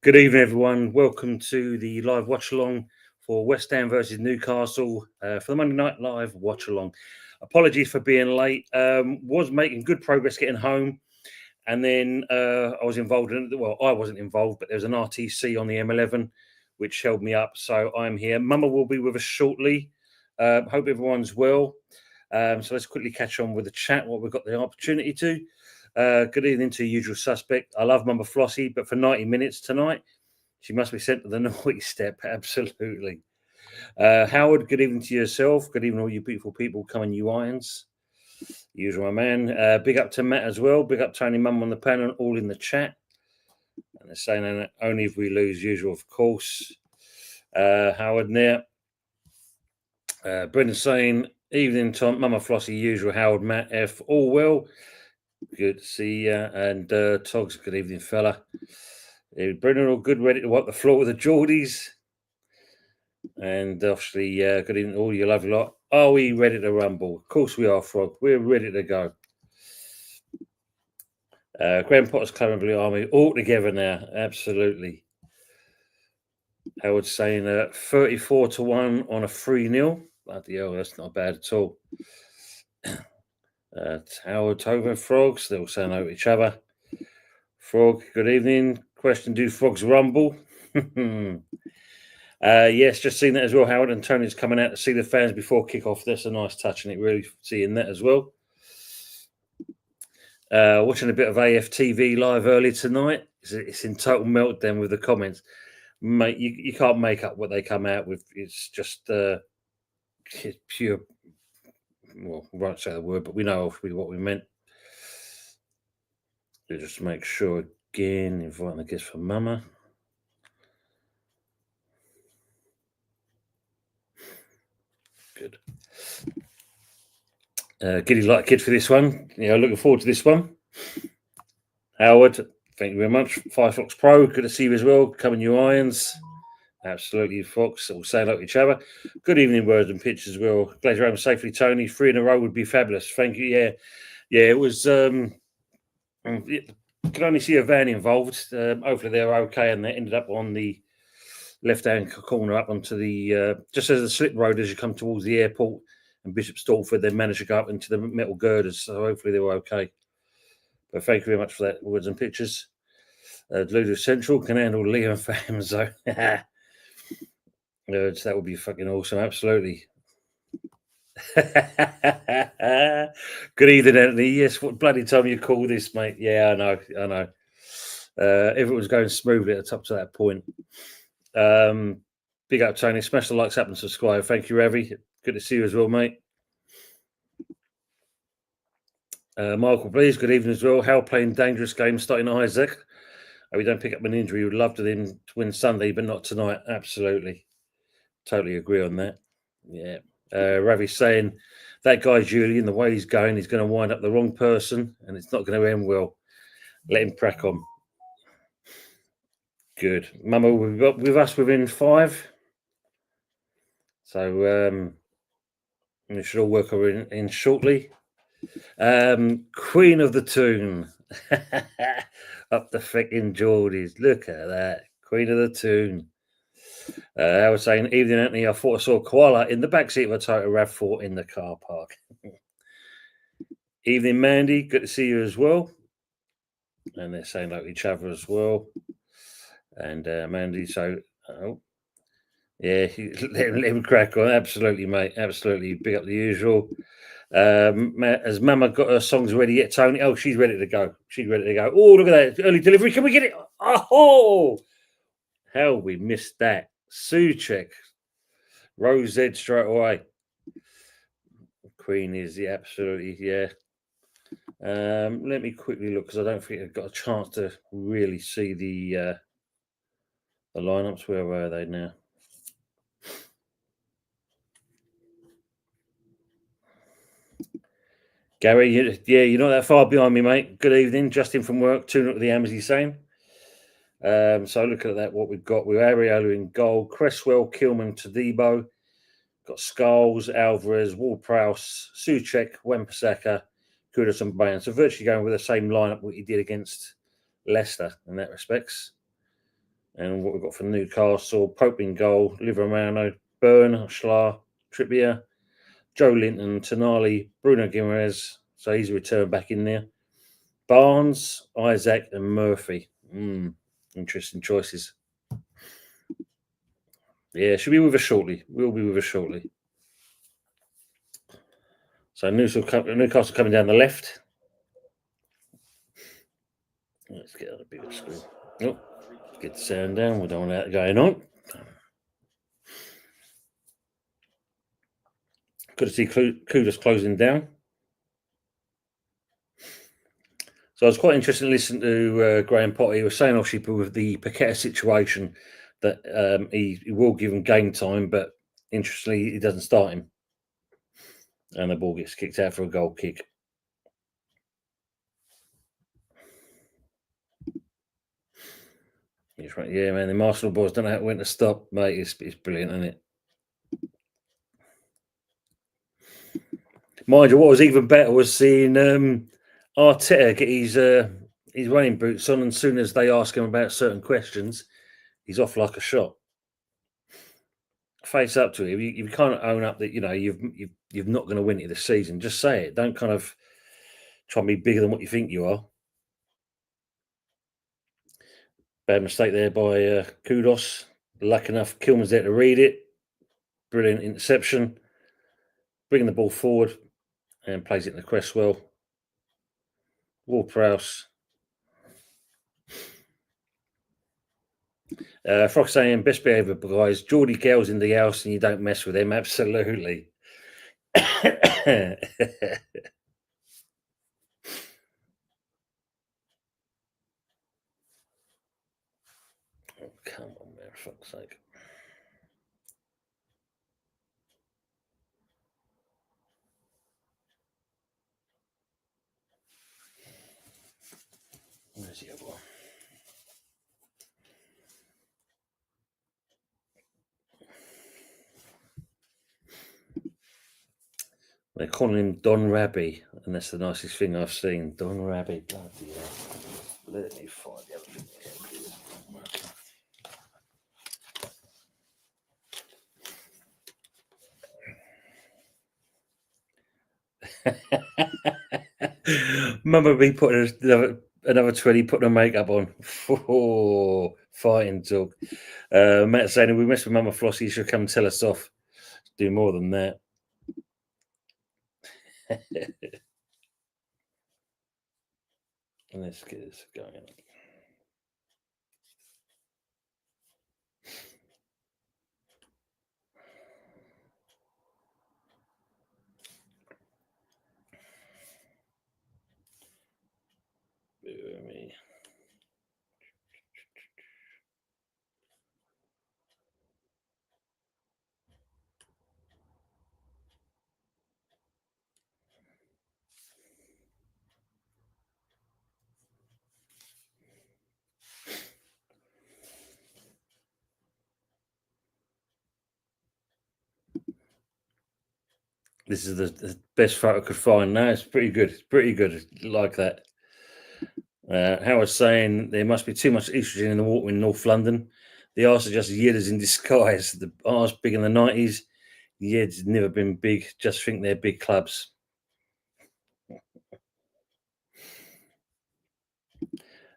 Good evening, everyone. Welcome to the live watch along for West Ham versus Newcastle for the Monday Night Live watch along. Apologies for being late. Was making good progress getting home, and then I was involved in. Well, I wasn't involved, but there was an RTC on the M11 which held me up. So I'm here. Mama will be with us shortly. Hope everyone's well. So let's quickly catch on with the chat. What we've got the opportunity to. Good evening to usual suspect. I love MammaFlossy, but for 90 minutes tonight, she must be sent to the naughty step. Absolutely. Howard, good evening to yourself. Good evening, all you beautiful people coming, you irons. Usual, my man. Big up to Matt as well. Big up Tony Mum on the panel, all in the chat. And they're saying only if we lose, usual, of course. Howard there. Brendan saying, evening, Tom. MammaFlossy, usual. Howard, Matt, F. All well. Good to see you. And Togs, good evening, fella. Brendan, all good, ready to wipe the floor with the Geordies. And obviously, good evening, all you lovely lot. Are we ready to rumble? Of course we are, Frog. We're ready to go. Graham Potter's Club and Blue Army all together now. Absolutely. Howard saying 34-1 on a 3-0. Bloody hell, that's not bad at all. Howard, Tova, Frogs, they're all saying hello to each other. Frog, good evening. Question, do frogs rumble? Yes, just seen that as well. Howard and Tony's coming out to see the fans before kick-off. That's a nice touch, and it really seeing that as well. Watching a bit of AFTV live early tonight. It's in total meltdown with the comments. Mate, you can't make up what they come out with. It's just it's pure. Well, we won't say the word, but we know what we meant. Just make sure again, inviting the guest for Mama. Good. Giddy like a kid for this one. Looking forward to this one. Howard, thank you very much. Firefox Pro, good to see you as well. Coming you irons. Absolutely, Fox. All saying hello to each other. Good evening, words and pictures as well. Glad you're home safely, Tony. 3 in a row would be fabulous. Thank you. Yeah, it was. Could only see a van involved. Hopefully they're okay, and they ended up on the left-hand corner up onto the just as the slip road as you come towards the airport and Bishop Stortford. They managed to go up into the metal girders, so hopefully they were okay. But thank you very much for that, words and pictures. Ludo Central can handle Liam fam, so that would be fucking awesome. Absolutely. Good evening, Anthony. Yes, what bloody time you call this, mate? Yeah, I know. If it was going smoothly at the top to that point. Big up, Tony. Smash the likes up and subscribe. Thank you, Ravi. Good to see you as well, mate. Michael, please. Good evening as well. How playing dangerous game starting Isaac. We don't pick up an injury. We'd love to then win Sunday, but not tonight. Absolutely. Totally agree on that. Yeah. Ravi saying that guy, Julian, the way he's going, he's going to wind up the wrong person and it's not going to end well. Let him crack on. Good. Mama will be with us within 5. So we should all work her in shortly. Queen of the Tune. Up the freaking Geordies. Look at that. Queen of the Tune. I was saying, evening, Anthony, I thought I saw a koala in the backseat of a Toyota RAV4 in the car park. Evening, Mandy. Good to see you as well. And they're saying like each other as well. And Mandy, so, yeah, let him crack on. Absolutely, mate. Absolutely. Big up the usual. Has Mama got her songs ready yet, Tony? Oh, she's ready to go. She's ready to go. Oh, look at that. Early delivery. Can we get it? Oh, hell, we missed that. Suchek. Rose Z straight away. Queen is, yeah, absolutely, yeah. Let me quickly look because I don't think I've got a chance to really see the lineups. Where were they now? Gary, you're not that far behind me, mate. Good evening. Justin from work, tuning up with the Amnesty saying. So look at that, what we've got. We've Ariola in goal, Cresswell, Kilman, Tadibo. Got Scholes, Alvarez, Ward-Prowse, Suchek, Wan-Bissaka, Kudus and Bayern. So virtually going with the same lineup what he did against Leicester in that respects. And what we've got for Newcastle: Pope in goal, Livermano, Byrne, Schlar, Trippier, Joe Linton, Tonali, Bruno Guimaraes. So he's a return back in there. Barnes, Isaac, and Murphy. Interesting choices. Yeah, she'll be with us shortly. We'll be with us shortly. So Newcastle coming down the left. Let's get on a bigger screen. Oh, get the sound down. We don't want that going on. Good to see Kudus closing down. So I was quite interested to listen to Graham Potter. He was saying, obviously, with the Paqueta situation, that he will give him game time, but interestingly, he doesn't start him. And the ball gets kicked out for a goal kick. He's right. Yeah, man, the Arsenal boys don't know when to stop, mate. It's brilliant, isn't it? Mind you, what was even better was seeing Arteta get his running boots on, and as soon as they ask him about certain questions, he's off like a shot. Face up to it. You can't own up that you're not going to win it this season. Just say it. Don't kind of try and be bigger than what you think you are. Bad mistake there by Kudus. Lucky enough, Kilman's there to read it. Brilliant interception. Bringing the ball forward and plays it in the Cresswell. Ward-Prowse. Fox saying best behaviour guys. Geordie Gale's in the house and you don't mess with him. Absolutely. Oh, come on, man, for fuck's sake. Where's the other one? They're calling him Don Rabbi, and that's the nicest thing I've seen. Don Rabbi, bloody hell. Let me find the other thing. Mama be putting another 20, putting her makeup on. Oh, fighting talk. Matt saying, if we mess with MammaFlossy, you should come and tell us off. Do more than that. And let's get this going on. Me. This is the best photo I could find. No, it's pretty good. It's pretty good. Like that. Howard's saying there must be too much estrogen in the water in North London. The arse are just yedders in disguise. The arse big in the 90s. The Yeds never been big. Just think they're big clubs.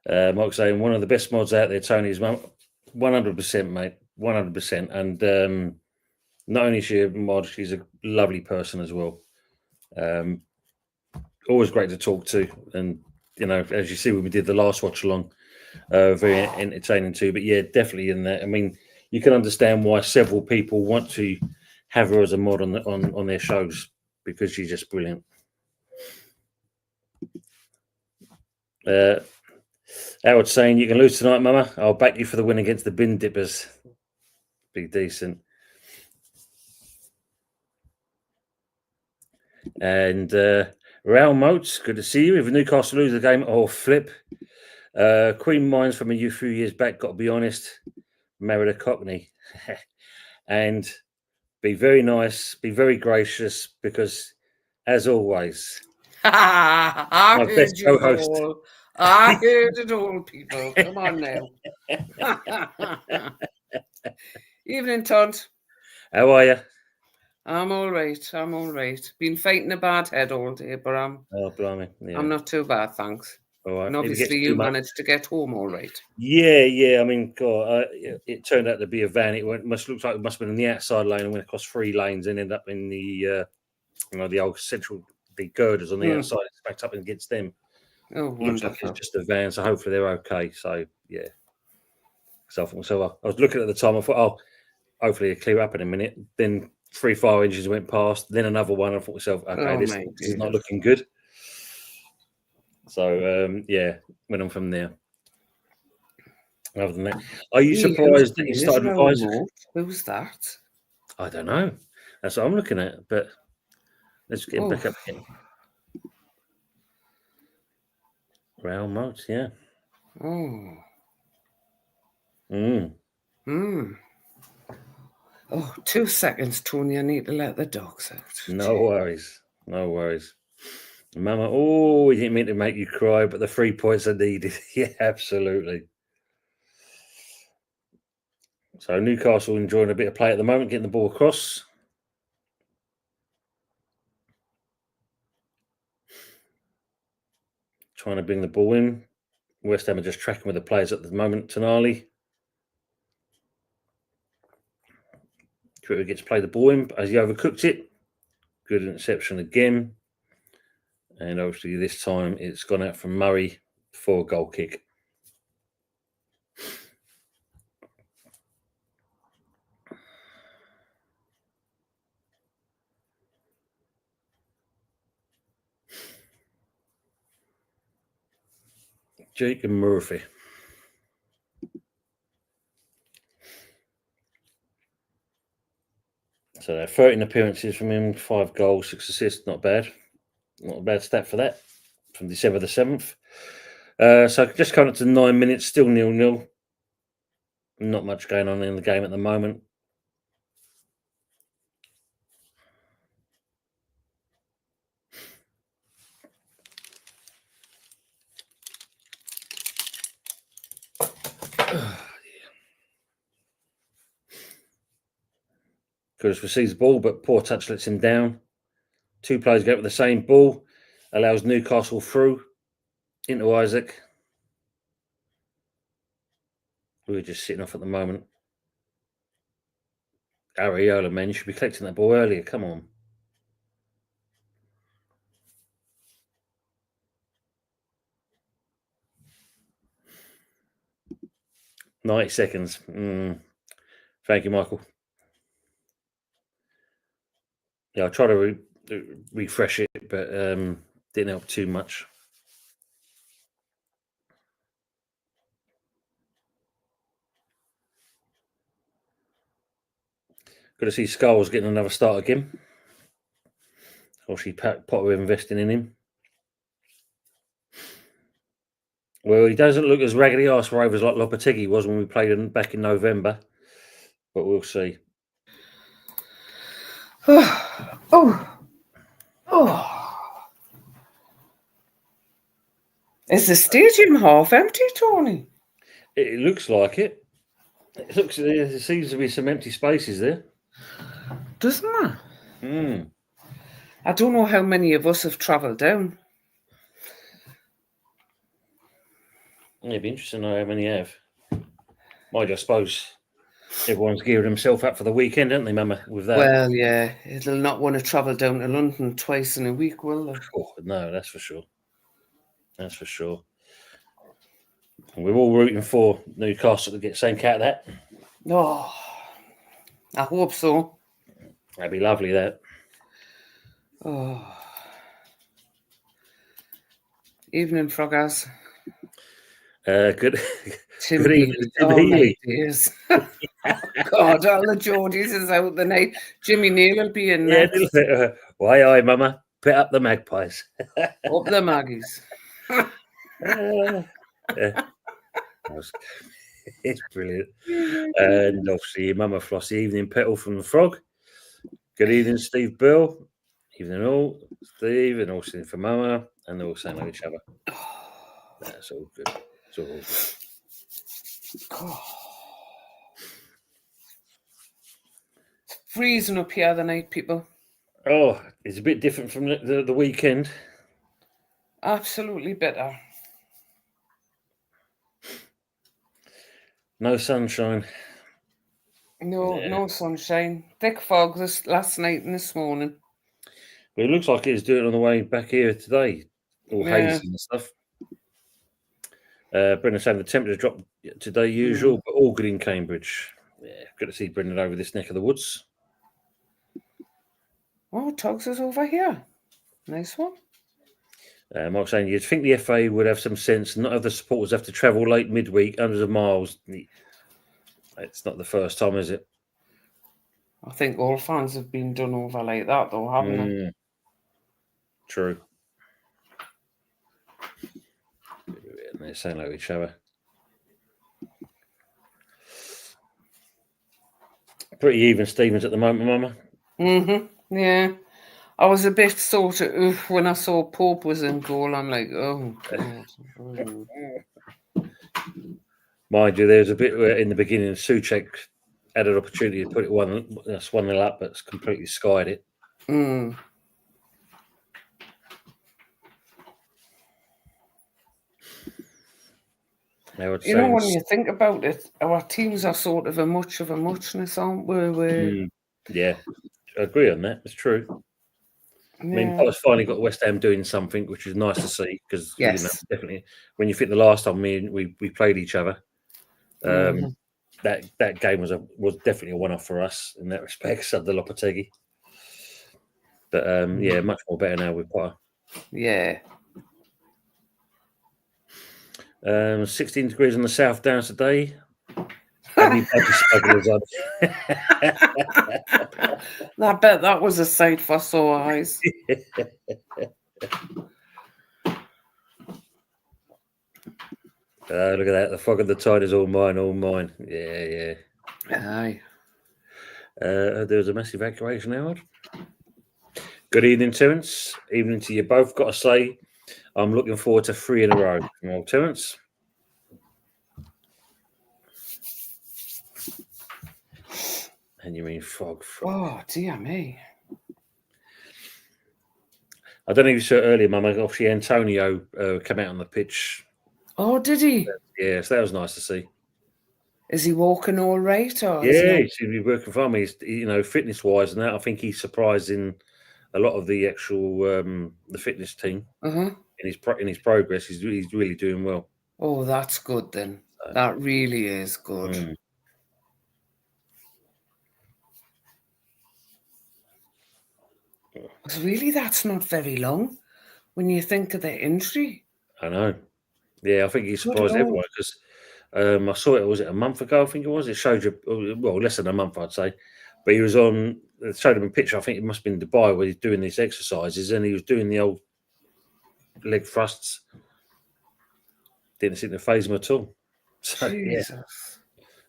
Mark saying one of the best mods out there, Tony, is 100%, mate. 100%. And not only is she a mod, she's a lovely person as well. Always great to talk to. And, as you see when we did the last watch along, very entertaining too. But yeah, definitely in there. I mean, you can understand why several people want to have her as a mod on their shows, because she's just brilliant. Howard saying, you can lose tonight, Mama. I'll back you for the win against the Bin Dippers. Be decent. And Raoul Motes, good to see you. If Newcastle lose the game, oh, flip. Queen Mines from a few years back, got to be honest, married a Cockney. And be very nice, be very gracious, because, as always, my best co-host. I heard it all, people. Come on now. Evening, Todd. How are you? I'm all right. I'm all right. Been fighting a bad head all day, but Oh, blimey. Yeah. I'm not too bad, thanks. All right. And If it gets obviously, too you much- managed to get home all right. Yeah. I mean, God, it turned out to be a van. It looks like it must have been in the outside lane and went across 3 lanes and ended up in the, the old central, the girders on the outside. It's backed up against them. Oh, It looks like wonderful. it's just a van, so hopefully they're okay. So, yeah. So I was looking at the time. I thought, oh, hopefully it'll clear up in a minute. Then 3 fire engines went past. Then another one. I thought to myself, okay, this is not looking good. So, went on from there. Other than that, are you surprised that you started with Isaac? Who's that? I don't know. That's what I'm looking at. But let's get him back up again. Rail modes, yeah. Oh. Oh, 2 seconds, Tony. I need to let the dogs out. No worries. Mama, he didn't mean to make you cry, but the 3 points are needed. Yeah, absolutely. So Newcastle enjoying a bit of play at the moment, getting the ball across. Trying to bring the ball in. West Ham are just tracking with the players at the moment. Tonali. Critter gets played the ball in as he overcooked it. Good interception again. And obviously this time it's gone out from Murray for a goal kick. Jacob Murphy. So 13 appearances from him, 5 goals, 6 assists. Not bad. Not a bad stat for that. From December the 7th. So just coming up to 9 minutes, still 0-0. Not much going on in the game at the moment. Curtis receives the ball, but poor touch lets him down. 2 players go with the same ball. Allows Newcastle through into Isaac. We're just sitting off at the moment. Areola, man, you should be collecting that ball earlier. Come on. "90 seconds. Thank you, Michael. Yeah, I tried to refresh it, but didn't help too much. Good to see Skulls getting another start again. Obviously, Potter investing in him. Well, he doesn't look as raggedy arse rovers like Lopetegui was when we played him back in November, but we'll see. Is the stadium half empty, Tony? It looks like it. There seems to be some empty spaces there. Doesn't it? I don't know how many of us have travelled down. It'd be interesting to know how many have. Mind you, I suppose everyone's gearing himself up for the weekend, don't they, Mama, with that? Well, yeah, it'll not want to travel down to London twice in a week, will they? Oh, no, that's for sure. That's for sure. And we're all rooting for Newcastle to get St. Cat that. Oh, I hope so. That'd be lovely, that. Oh. Evening, Froggers. Good. Tim Good evening, Tim Healy. God, all the Geordies is out the night. Jimmy Neal will be in next. Why, Mama? Put up the magpies. Up the Maggies. It's brilliant. And obviously, MammaFlossy evening petal from the Frog. Good evening, Steve Bill. Evening all, Steve, and also for Mama, and they're all saying hello to each other. That's all good. It's all good. It's freezing up here the night, people. Oh, it's a bit different from the weekend. Absolutely bitter. No sunshine. No sunshine. Thick fog last night and this morning. But it looks like it's doing it on the way back here today. All hazy and stuff. Brendan's saying the temperature dropped today, usual, but all good in Cambridge. Yeah, good to see Brendan over this neck of the woods. Oh, Tugs is over here. Nice one. Mark's saying you'd think the FA would have some sense and not have the supporters have to travel late midweek, hundreds of miles. It's not the first time, is it? I think all fans have been done over like that, though, haven't they? True. They're saying hello to each other. Pretty even Stevens at the moment, Mama. Yeah. I was a bit sort of when I saw Pope was in goal. I'm like, oh God. Mind you, there's a bit where in the beginning Souček had an opportunity to put it 1-0 up, but it's completely skied it. You know, when you think about it, our teams are sort of a muchness, aren't we? Yeah, I agree on that. It's true. I mean, Potter's finally got West Ham doing something, which is nice to see because definitely when you think the last time we played each other, that game was definitely a one-off for us in that respect, sub the Lopetegui. But yeah, much more better now with Potter. Yeah. 16 degrees on the South Downs today. I bet that was a sight for sore eyes. Look at that. The fog of the tide is all mine, all mine. Yeah. Aye. There was a mass evacuation, Howard. Good evening, Terence. Evening to you both. Got to say, I'm looking forward to 3 in a row from old Terence. And you mean fog? Oh, dear me. I don't know if you saw earlier, Mum. Obviously, Antonio came out on the pitch. Oh, did he? Yeah, so that was nice to see. Is he walking all right? Or yeah, he seems to be working for me. Fitness-wise and that, I think he's surprising a lot of the actual the fitness team in his progress. He's really doing well. Oh, that's good then. That really is good. Because really, that's not very long when you think of the injury. I know. Yeah, I think he surprised everyone because I saw it. Was it a month ago? I think it was. It showed you, well, less than a month, I'd say. But he was on. It showed him a picture. I think it must have been in Dubai where he's doing these exercises, and he was doing the old leg thrusts. Didn't seem to faze him at all. So Jesus. yeah,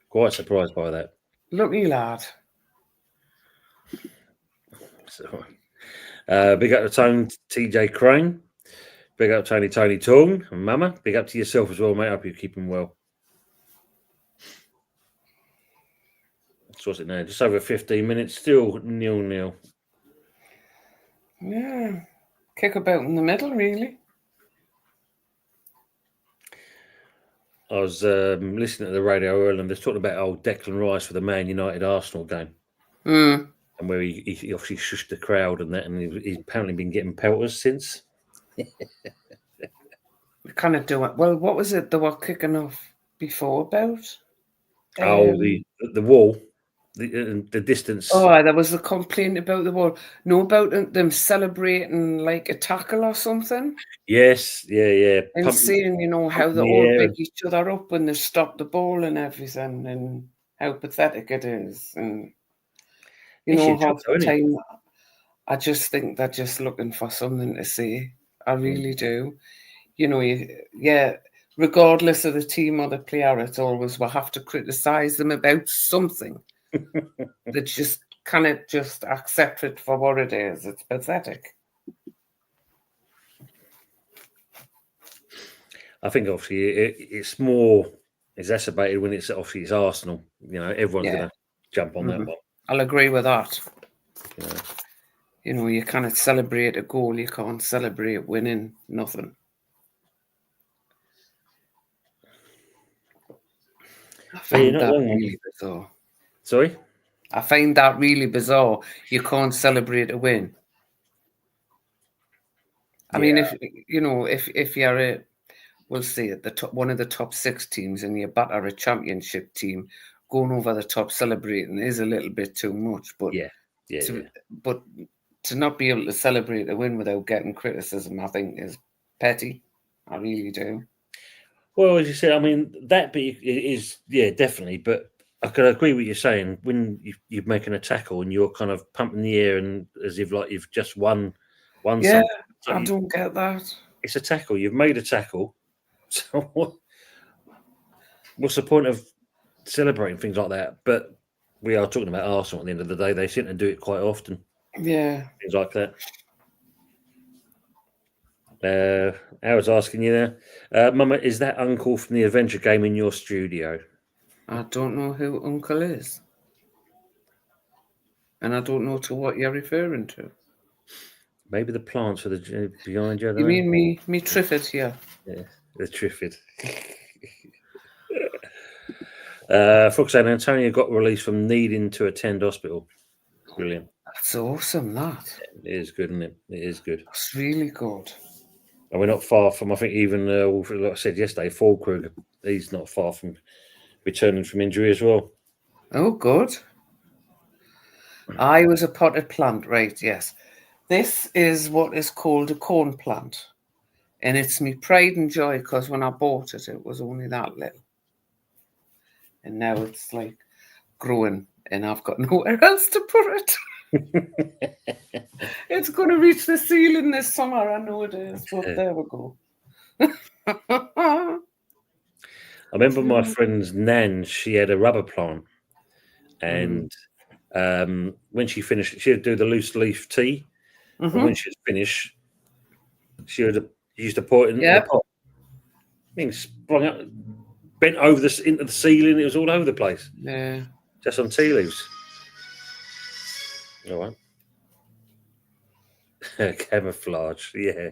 quite surprised by that. Lucky lad. So, big up to Tone TJ Crane. Big up Tony Tong and Mama. Big up to yourself as well, mate. I hope you're keeping well. So what's it now? Just over 15 minutes. Still 0-0. Yeah. Kick about in the middle, really. I was listening to the radio earlier and they're talking about old Declan Rice for the Man United Arsenal game. And where he obviously shushed the crowd and that, and he's apparently been getting pelters since. We kind of do it. Well, what was it they were kicking off before about? The wall, the distance. Oh, there was a complaint about the wall. No, about them celebrating like a tackle or something. Yes, yeah. And saying, how they all big each other up when they stop the ball and everything, and how pathetic it is. And half the time, I just think they're just looking for something to say. I really do. Regardless of the team or the player, it's always we have to criticise them about something. They just cannot just accept it for what it is. It's pathetic. I think obviously it's more exacerbated when it's obviously it's Arsenal. You know, everyone's going to jump on that one. I'll agree with that. You know, you cannot celebrate a goal. You can't celebrate winning nothing. I find that really bizarre. Sorry? I find that really bizarre. You can't celebrate a win. I mean, if you know, if you're we'll say at the top, one of the top 6 teams, and you batter a championship team, going over the top celebrating is a little bit too much. But but to not be able to celebrate a win without getting criticism, I think is petty. I really do. Well, as you said, I mean, that bit is, definitely. But I could agree with you saying when you're making a tackle and you're kind of pumping the air and as if like you've just won yeah, something. I don't get that. It's a tackle. You've made a tackle. So what's the point of celebrating things like that? But we are talking about Arsenal at the end of the day. They seem to do it quite often. Yeah. Things like that. I was asking you there, Mama, is that Uncle from the adventure game in your studio? I don't know who Uncle is. And I don't know to what you're referring to. Maybe the plants are behind you. You mean me Triffid here? Yeah, the Triffid. Fox saying Antonio got released from needing to attend hospital. Brilliant. That's awesome, that. It is good, isn't it? It is good. That's really good. And we're not far from, I think, even, like I said yesterday, Fulkrug, he's not far from returning from injury as well. Oh, good. I was a potted plant, right, yes. This is what is called a corn plant. And it's me pride and joy because when I bought it, it was only that little. And now it's like growing and I've got nowhere else to put it. It's going to reach the ceiling this summer. I know it is, but there we go. I remember my friend's nan, she had a rubber plant. And when she finished, she would do the loose leaf tea. And when she was finished, she would use to pour it in the pot. Things sprung up, bent over into the ceiling. It was all over the place. Yeah. Just on tea leaves. All right. Camouflage, yeah.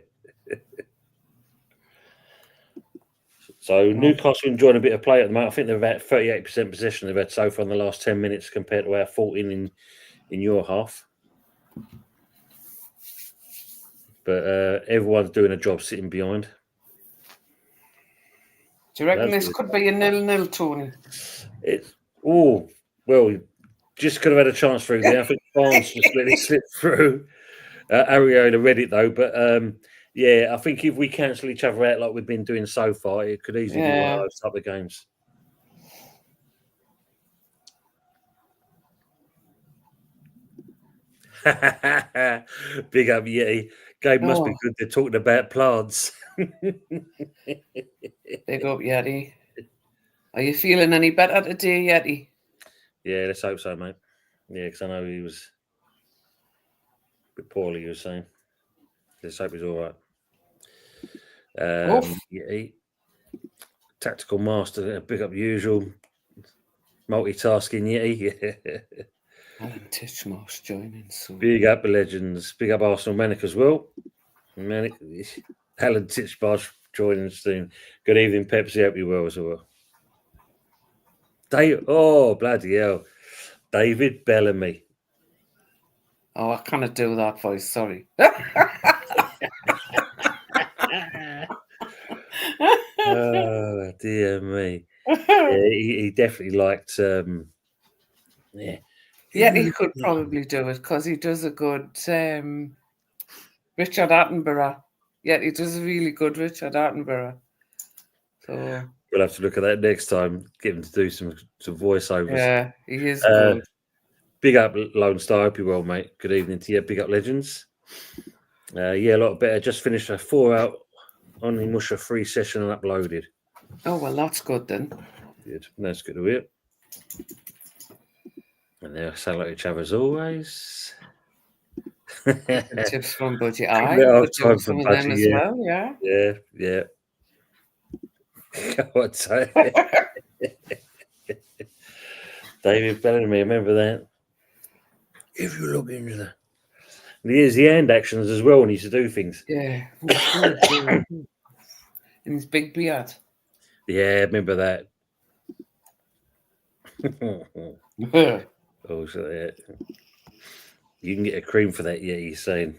So Newcastle enjoying a bit of play at the moment. I think they're about 38% possession they've had so far in the last 10 minutes compared to our 14 in your half. But everyone's doing a job sitting behind. Do you reckon this could be a 0-0, Tony? Well, just could have had a chance through there. I think France just let it slip through. Ariola read it though, but I think if we cancel each other out like we've been doing so far, it could easily be one of those type of games. Big up, Yeti. Game must be good. They're talking about plants. Big up, Yeti. Are you feeling any better today, Yeti? Yeah, let's hope so, mate. Yeah, because I know he was a bit poorly, you were saying. Let's hope he's all right. Yeti. Tactical master, big up usual. Multitasking Yeti. Alan Titchmarsh joining soon. Big up the legends. Big up Arsenal Manic as well. Alan Titchmarsh joining soon. Good evening, Pepsi. Hope you well as well. Bloody hell. David Bellamy. Oh, I cannot do that voice. Sorry. Oh, dear me. Yeah, he definitely liked. Yeah, he could probably do it because he does a good Richard Attenborough. Yeah, he does a really good Richard Attenborough. So we'll have to look at that next time. Get him to do some voiceovers. Yeah, he is good. Big up Lone Star. Hope you're well, mate. Good evening to you. Big up Legends. A lot better. Just finished a 4-out Only Musha free session and uploaded. Oh, well, that's good then. Good. That's good to hear. And they'll say like each other as always. Tips from Budgie. I could do some of them as well, yeah. Yeah. I'd say. David Bellamy, remember that? If you look into the... There's the hand actions as well when he used to do things. Yeah. In his big beard. Yeah, remember that. Oh, so yeah. You can get a cream for that, yeah, he's saying.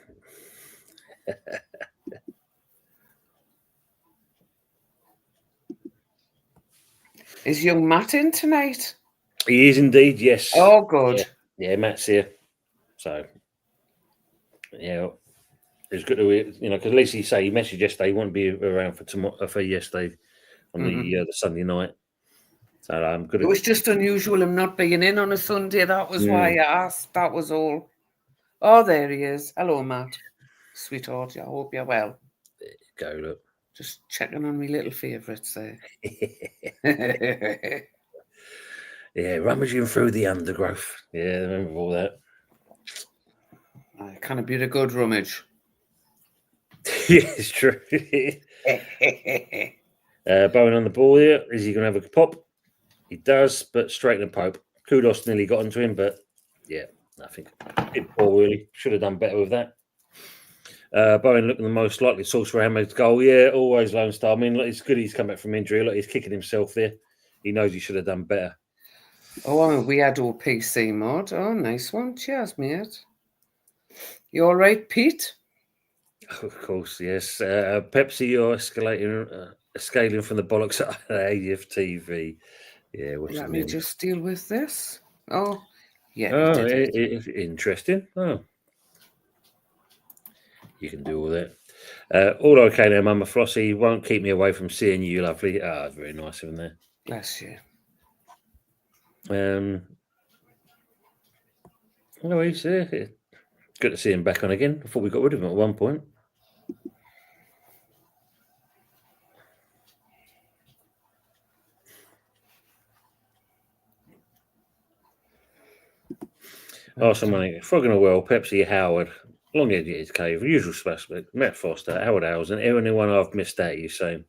Is young Matt in tonight? He is indeed, yes. Oh, good. Yeah, Matt's here. So, yeah, it's good to, because at least he messaged yesterday he won't be around for yesterday on the Sunday night. So I'm good. It was just unusual him not being in on a Sunday. That was why I asked. That was all. Oh, there he is. Hello, Matt. Sweetheart, I hope you're well. There you go, look. Just checking on my little favourites there. Yeah, rummaging through the undergrowth. Yeah, I remember all that. Kind of be a good rummage. Yeah, it's true. Bowen on the ball here. Is he going to have a pop? He does, but straight in the Pope. Kudos nearly got onto him, but yeah, nothing. Bit poor, really. Should have done better with that. Bowen looking the most likely source for Ahmed's goal. Yeah, always Lone Star. I mean, look, it's good he's come back from injury. Look, he's kicking himself there. He knows he should have done better. Oh, we had all PC mod. Oh, nice one. Cheers, mate. You all right, Pete? Of course, yes. Pepsi, you're scaling from the bollocks at AFTV. Yeah, let me just deal with this. Oh, yeah. Oh, interesting. Oh, you can do all that. All okay now, MammaFlossy. Won't keep me away from seeing you, lovely. Ah, very nice of him there. Bless you. Anyways, good to see him back on again. I thought we got rid of him at one point. Oh, someone frogging a well, Pepsi, Howard, Long Eddie his cave, usual suspect, Matt Foster, Howard Howes, and anyone I've missed out, you saying.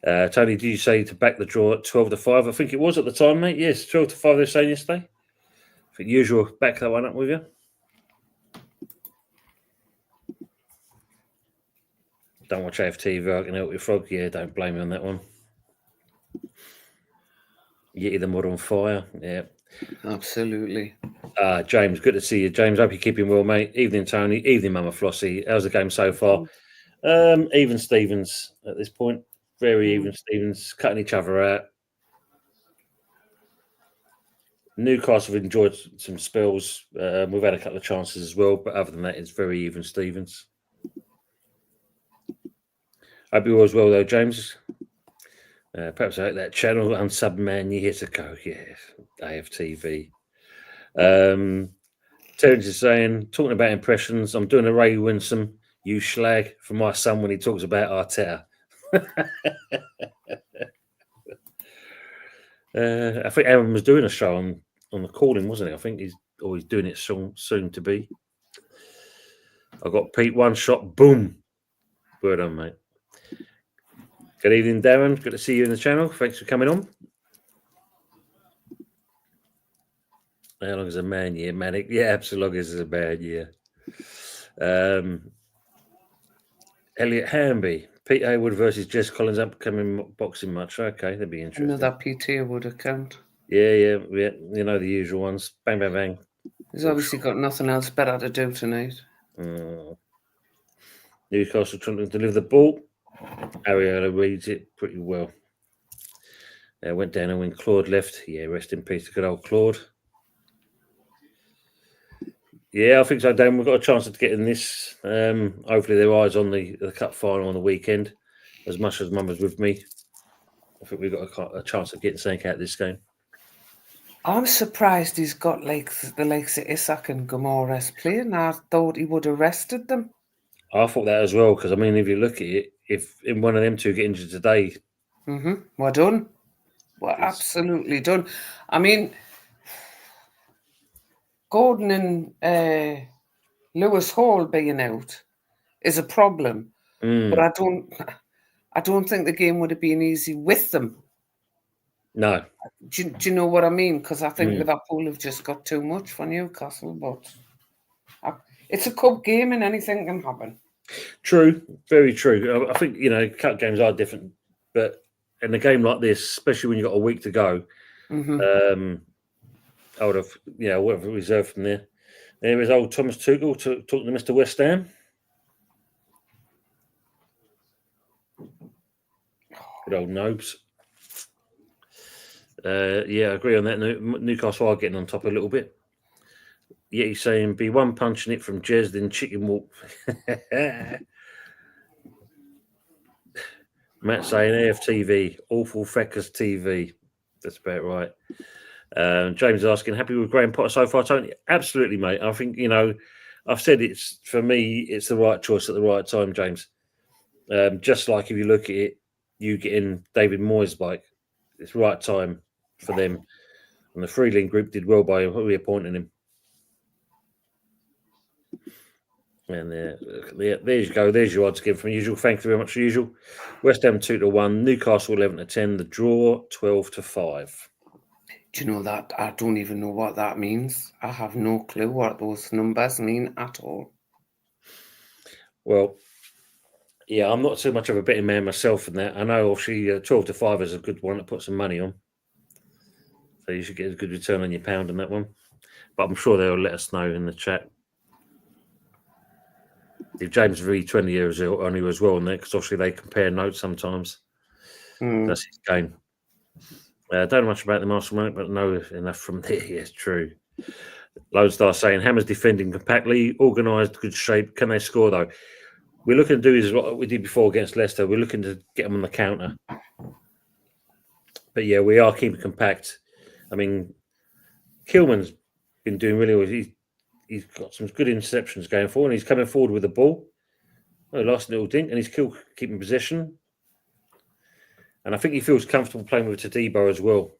Tony, did you say to back the draw at 12-5? I think it was at the time, mate. Yes, 12-5 they were saying yesterday. I think usual, back that one up with you. Don't watch AFTV, I can help you, Frog. Yeah, don't blame me on that one. Yeti the Mod on fire. Yeah. Absolutely. James, good to see you. James, hope you're keeping well, mate. Evening, Tony. Evening, MammaFlossy. How's the game so far? Even Stevens at this point. Very even Stevens. Cutting each other out. Newcastle have enjoyed some spells. We've had a couple of chances as well, but other than that, it's very even Stevens. Hope you all as well, though, James. Perhaps I like that channel, Unsub Man years ago. Yes, AFTV. Terence is saying, talking about impressions, I'm doing a Ray Winsome, you schlag, for my son when he talks about Arteta. I think Aaron was doing a show on the calling, wasn't he? I think he's always doing it soon to be. I got Pete, one shot, boom. Well done, mate. Good evening, Darren. Good to see you in the channel. Thanks for coming on. How long is a man year, Manic? Yeah, absolutely as a man year. Elliot Hamby, Pete Haywood versus Jess Collins, upcoming boxing match. Okay, that'd be interesting. Another Pete Haywood account. Yeah. You know the usual ones. Bang, bang, bang. He's obviously got nothing else better to do tonight. Newcastle trying to deliver the ball. Ariella reads it pretty well. Went down and when Claude left. Yeah, rest in peace to good old Claude. Yeah, I think so, Dan. We've got a chance to get in this. Hopefully their eyes on the cup final on the weekend. As much as Mum was with me, I think we've got a chance of getting something out of this game. I'm surprised he's got the likes of Isak and Gomorrah playing. I thought he would have rested them. I thought that as well, because I mean, if you look at it, if one of them two get injured today, we're done. We're absolutely done. I mean, Gordon and Lewis Hall being out is a problem, but I don't. I don't think the game would have been easy with them. No. Do you know what I mean? Because I think Liverpool have just got too much for Newcastle, but it's a cup game and anything can happen. True, very true. I think, cup games are different, but in a game like this, especially when you've got a week to go, I would have, whatever reserved from there. There is old Thomas Tuchel talking to Mr. West Ham. Good old Nobes. I agree on that. Newcastle are getting on top a little bit. Yeah, he's saying, be one punching it from Jez, then chicken walk. Matt saying AFTV, awful feckers TV. That's about right. James is asking, happy with Graham Potter so far, Tony? Absolutely, mate. I think, I've said for me, it's the right choice at the right time, James. Just like if you look at it, you get in David Moyes' bike. It's the right time for them. And the Freeling group did well by reappointing him. And there you go. There's your odds again from usual. Thank you very much, as usual. West Ham 2-1, Newcastle 11-10, the draw 12-5. Do you know that? I don't even know what that means. I have no clue what those numbers mean at all. Well, yeah, I'm not so much of a betting man myself in that. I know obviously 12-5 is a good one to put some money on. So you should get a good return on your pound on that one. But I'm sure they'll let us know in the chat. If James V 20 years only as well on there, because obviously they compare notes sometimes. That's his game. I don't know much about them, Arsenal, but know enough from there. Yes, true. Lodestar saying Hammers defending compactly, organised, good shape. Can they score though? We're looking to do is what we did before against Leicester. We're looking to get them on the counter. But yeah, we are keeping compact. I mean, Kilman's been doing really well. He's got some good interceptions going forward, and he's coming forward with the ball. Last little dink, and he's keeping possession. And I think he feels comfortable playing with Tadibo as well.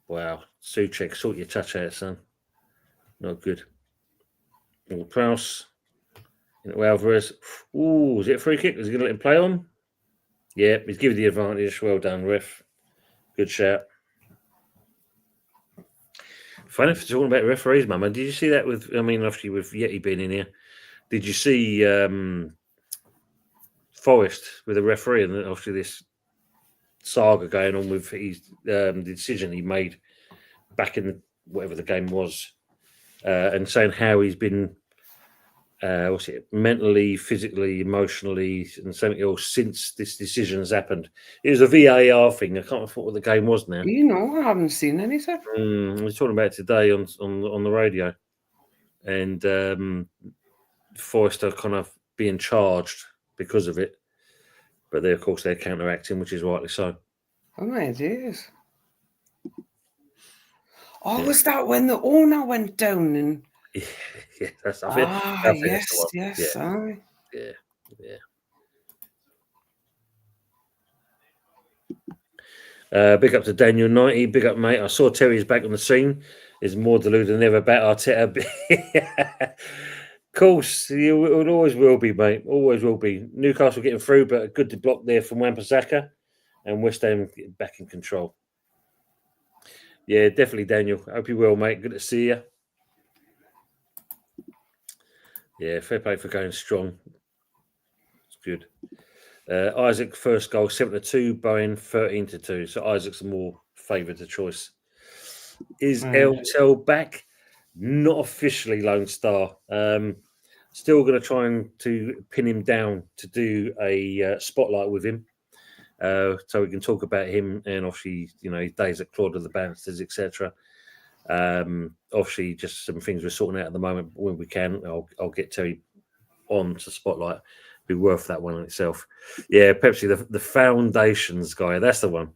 Wow. Suchek, sort your touch out, son. Not good. Prowse. Into Alvarez. Ooh, is it a free kick? Is he going to let him play on? Yeah, he's given the advantage. Well done, ref. Good shout. Funny for talking about referees, Mama. Did you see that obviously with Yeti being in here? Did you see Forrest with the referee and obviously this saga going on with his the decision he made back in whatever the game was, and saying how he's been mentally, physically, emotionally, and something else since this decision has happened. It was a VAR thing. I can't remember what the game was now. I haven't seen anything. I was talking about it today on the radio, and Forrester kind of being charged because of it, but of course they're counteracting, which is rightly so. Oh my days! Was that when the owner went down and? Yeah, that's. Yes. Big up to Daniel 90. Big up, mate. I saw Terry's back on the scene. Is more deluded than ever about Arteta. Of course, it always will be, mate. Always will be. Newcastle getting through, but a good block there from Wan-Bissaka, and West Ham getting back in control. Yeah, definitely, Daniel. Hope you will, mate. Good to see you. Yeah, fair play for going strong. It's good. Isaac, first goal, 7-2. Bowen, 13-2. So Isaac's the more favoured choice. Is Tel back? Not officially, Lone Star. Still going to try to pin him down to do a spotlight with him. So we can talk about him and obviously, his days at Claude of the Bannisters, etc. Obviously, just some things we're sorting out at the moment. When we can, I'll get Terry on to spotlight. Be worth that one in itself. Yeah, Pepsi, the foundations guy. That's the one.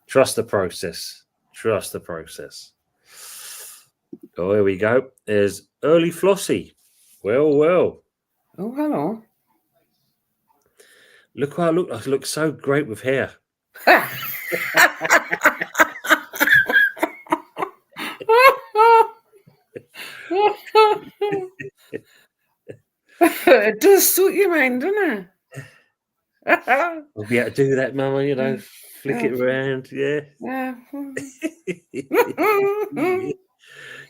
Trust the process. Trust the process. Oh, here we go. There's early Flossy. Well. Oh, hello. Look how I look. I look so great with hair. It does suit your mind, doesn't it? We'll be able to do that, Mama, you know, flick it around, yeah. Yeah. Yeah.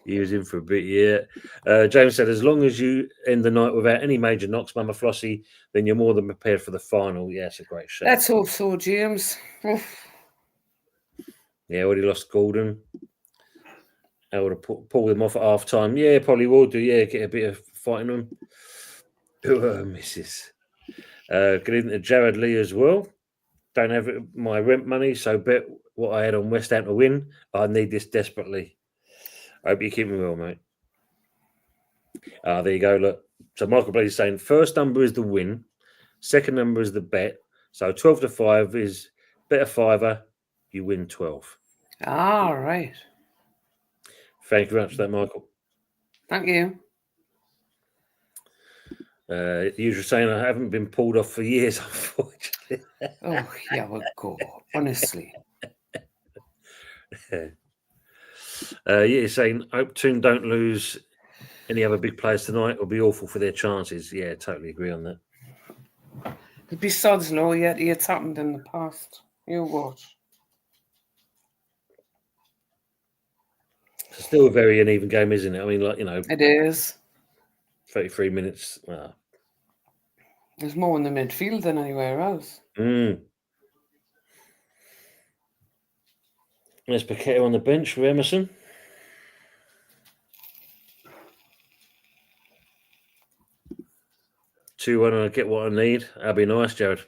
He was in for a bit, yeah. James said, as long as you end the night without any major knocks, MammaFlossy, then you're more than prepared for the final. Yeah, it's a great show. Let's hope so, James. Yeah, already lost Gordon. I would have pulled him off at half time. Yeah, probably will do. Yeah, get a bit of fighting on. Misses. Good evening to Jared Lee as well. Don't have my rent money, so bet what I had on West Ham to win. I need this desperately. I hope you keep me well, mate. There you go. Look, so Michael Blaze is saying first number is the win, second number is the bet. So 12 to 5 is bet a fiver, you win 12. All right. Thank you very much for that, Michael. Thank you. Usually saying I haven't been pulled off for years, unfortunately. Oh, yeah, we'll go. Honestly. You're saying hope Toon don't lose any other big players tonight. It'll be awful for their chances. Yeah, totally agree on that. It'd be sods low yet. It's happened in the past. You watch. It's still a very uneven game, isn't it? I mean, like, you know. It is. 33 minutes. There's more in the midfield than anywhere else. There's Paquetá on the bench for Emerson. Two-1 and I get what I need. That'd be nice, Jared.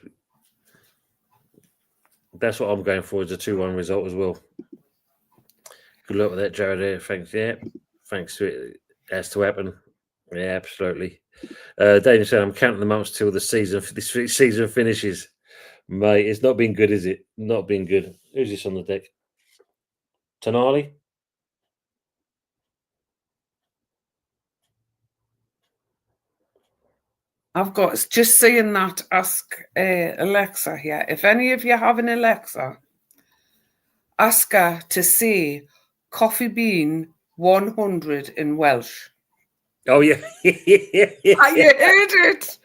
That's what I'm going for, is a 2-1 result as well. Good luck with that, Jared. Thanks. Yeah, thanks to it. Has to happen. Yeah, absolutely. Daniel said, I'm counting the months till this season finishes. Mate, it's not been good, is it? Not been good. Who's this on the deck? Tonali? I've got, just saying that, ask Alexa here. If any of you have an Alexa, ask her to say coffee bean 100 in Welsh. Oh, yeah. I heard it.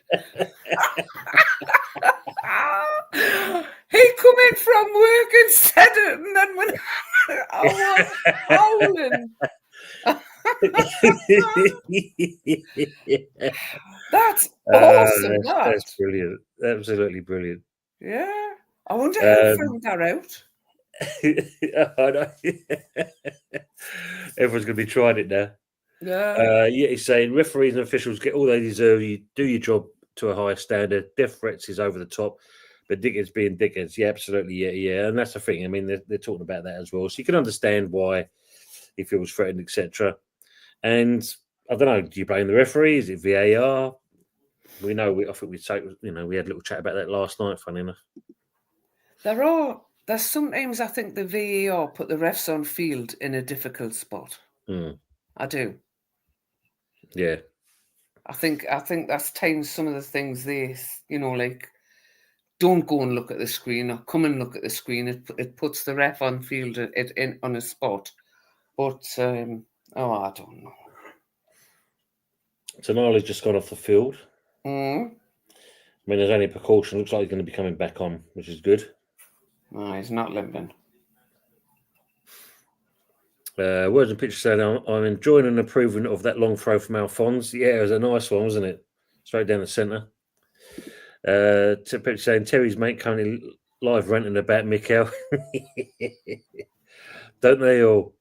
He come in from work and said it, and then when I was howling. That's awesome. That's brilliant. Absolutely brilliant. Yeah. I wonder how you found that out. I know. Everyone's going to be trying it now. Yeah. He's saying referees and officials get all they deserve. You do your job to a higher standard. Death threats is over the top, but dickheads being dickheads. Yeah, absolutely. Yeah. And that's the thing. I mean, they're talking about that as well. So you can understand why he feels threatened, etc. And I don't know, do you blame the referee? Is it VAR? We know, I think we had a little chat about that last night, funny enough. There's sometimes I think the VAR put the refs on field in a difficult spot. I do. Yeah. I think that's times some of the things they, like, don't go and look at the screen or come and look at the screen. It puts the ref on field on a spot. But, I don't know. Tonali's just gone off the field. I mean, there's only a precaution. Looks like he's going to be coming back on, which is good. No, he's not limping. Words and pictures saying, I'm enjoying and approving of that long throw from Alphonse. Yeah, it was a nice one, wasn't it? Straight down the centre. Picture saying, Terry's mate currently live ranting about Mikel. Don't they all?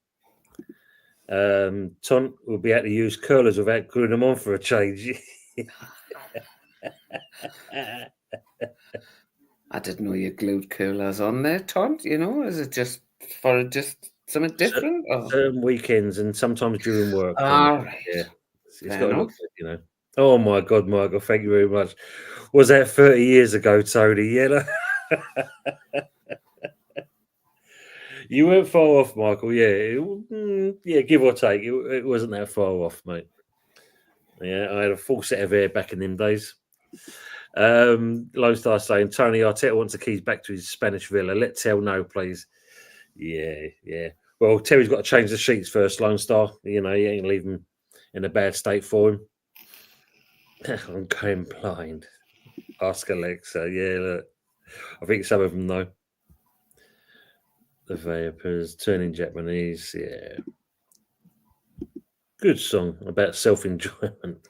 Ton will be able to use curlers without gluing them on for a change. I didn't know you glued curlers on there, Ton. Is it just for something different? Certain weekends and sometimes during work. All right. Yeah. It's got to look good, Oh my God, Michael, thank you very much. Was that 30 years ago, Tony? Yeah. You weren't far off, Michael. Yeah, give or take. It wasn't that far off, mate. Yeah, I had a full set of hair back in them days. Lone Star saying, Tony Arteta wants the keys back to his Spanish villa. Let Tel know, please. Yeah. Well, Terry's got to change the sheets first, Lone Star. You ain't leave him in a bad state for him. I'm going blind. Ask Alexa. Yeah, look. I think some of them know. The Vapors, Turning Japanese. Yeah. Good song about self-enjoyment.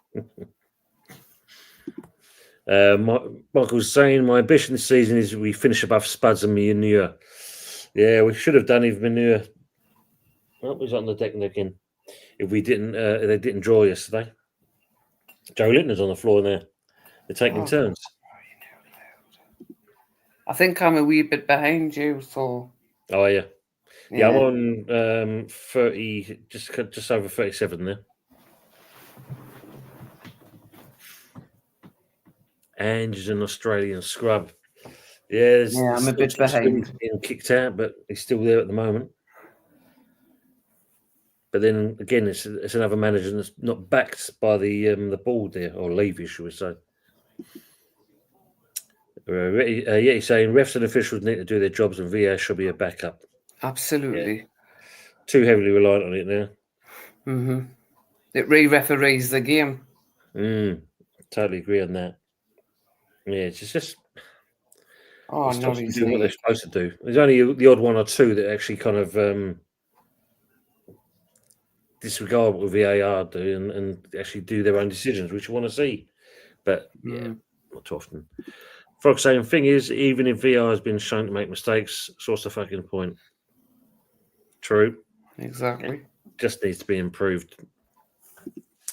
Michael's saying, my ambition this season is we finish above Spuds and Manure. Yeah, we should have done even Manure. Well, was on the deck again. If we didn't, they didn't draw yesterday. Joe Linton's on the floor now. They're taking turns. I think I'm a wee bit behind you, so. Oh yeah. Yeah, I'm on 30, just over 37 there. Ange's an Australian scrub. Yeah, I'm a bit behind. Being kicked out, but he's still there at the moment. But then again, it's another manager that's not backed by the board there, or Levy, should we say? He's saying refs and officials need to do their jobs, and VAR should be a backup. Absolutely. Yeah. Too heavily reliant on it now. Mm-hmm. It re-referees the game. Totally agree on that. Yeah, it's just. Oh, no, doing what they're supposed to do. There's only the odd one or two that actually kind of disregard what VAR do and actually do their own decisions, which you want to see. But yeah, not too often. Frog saying, thing is, even if VAR has been shown to make mistakes, so what's the fucking point? True. Exactly. Just needs to be improved.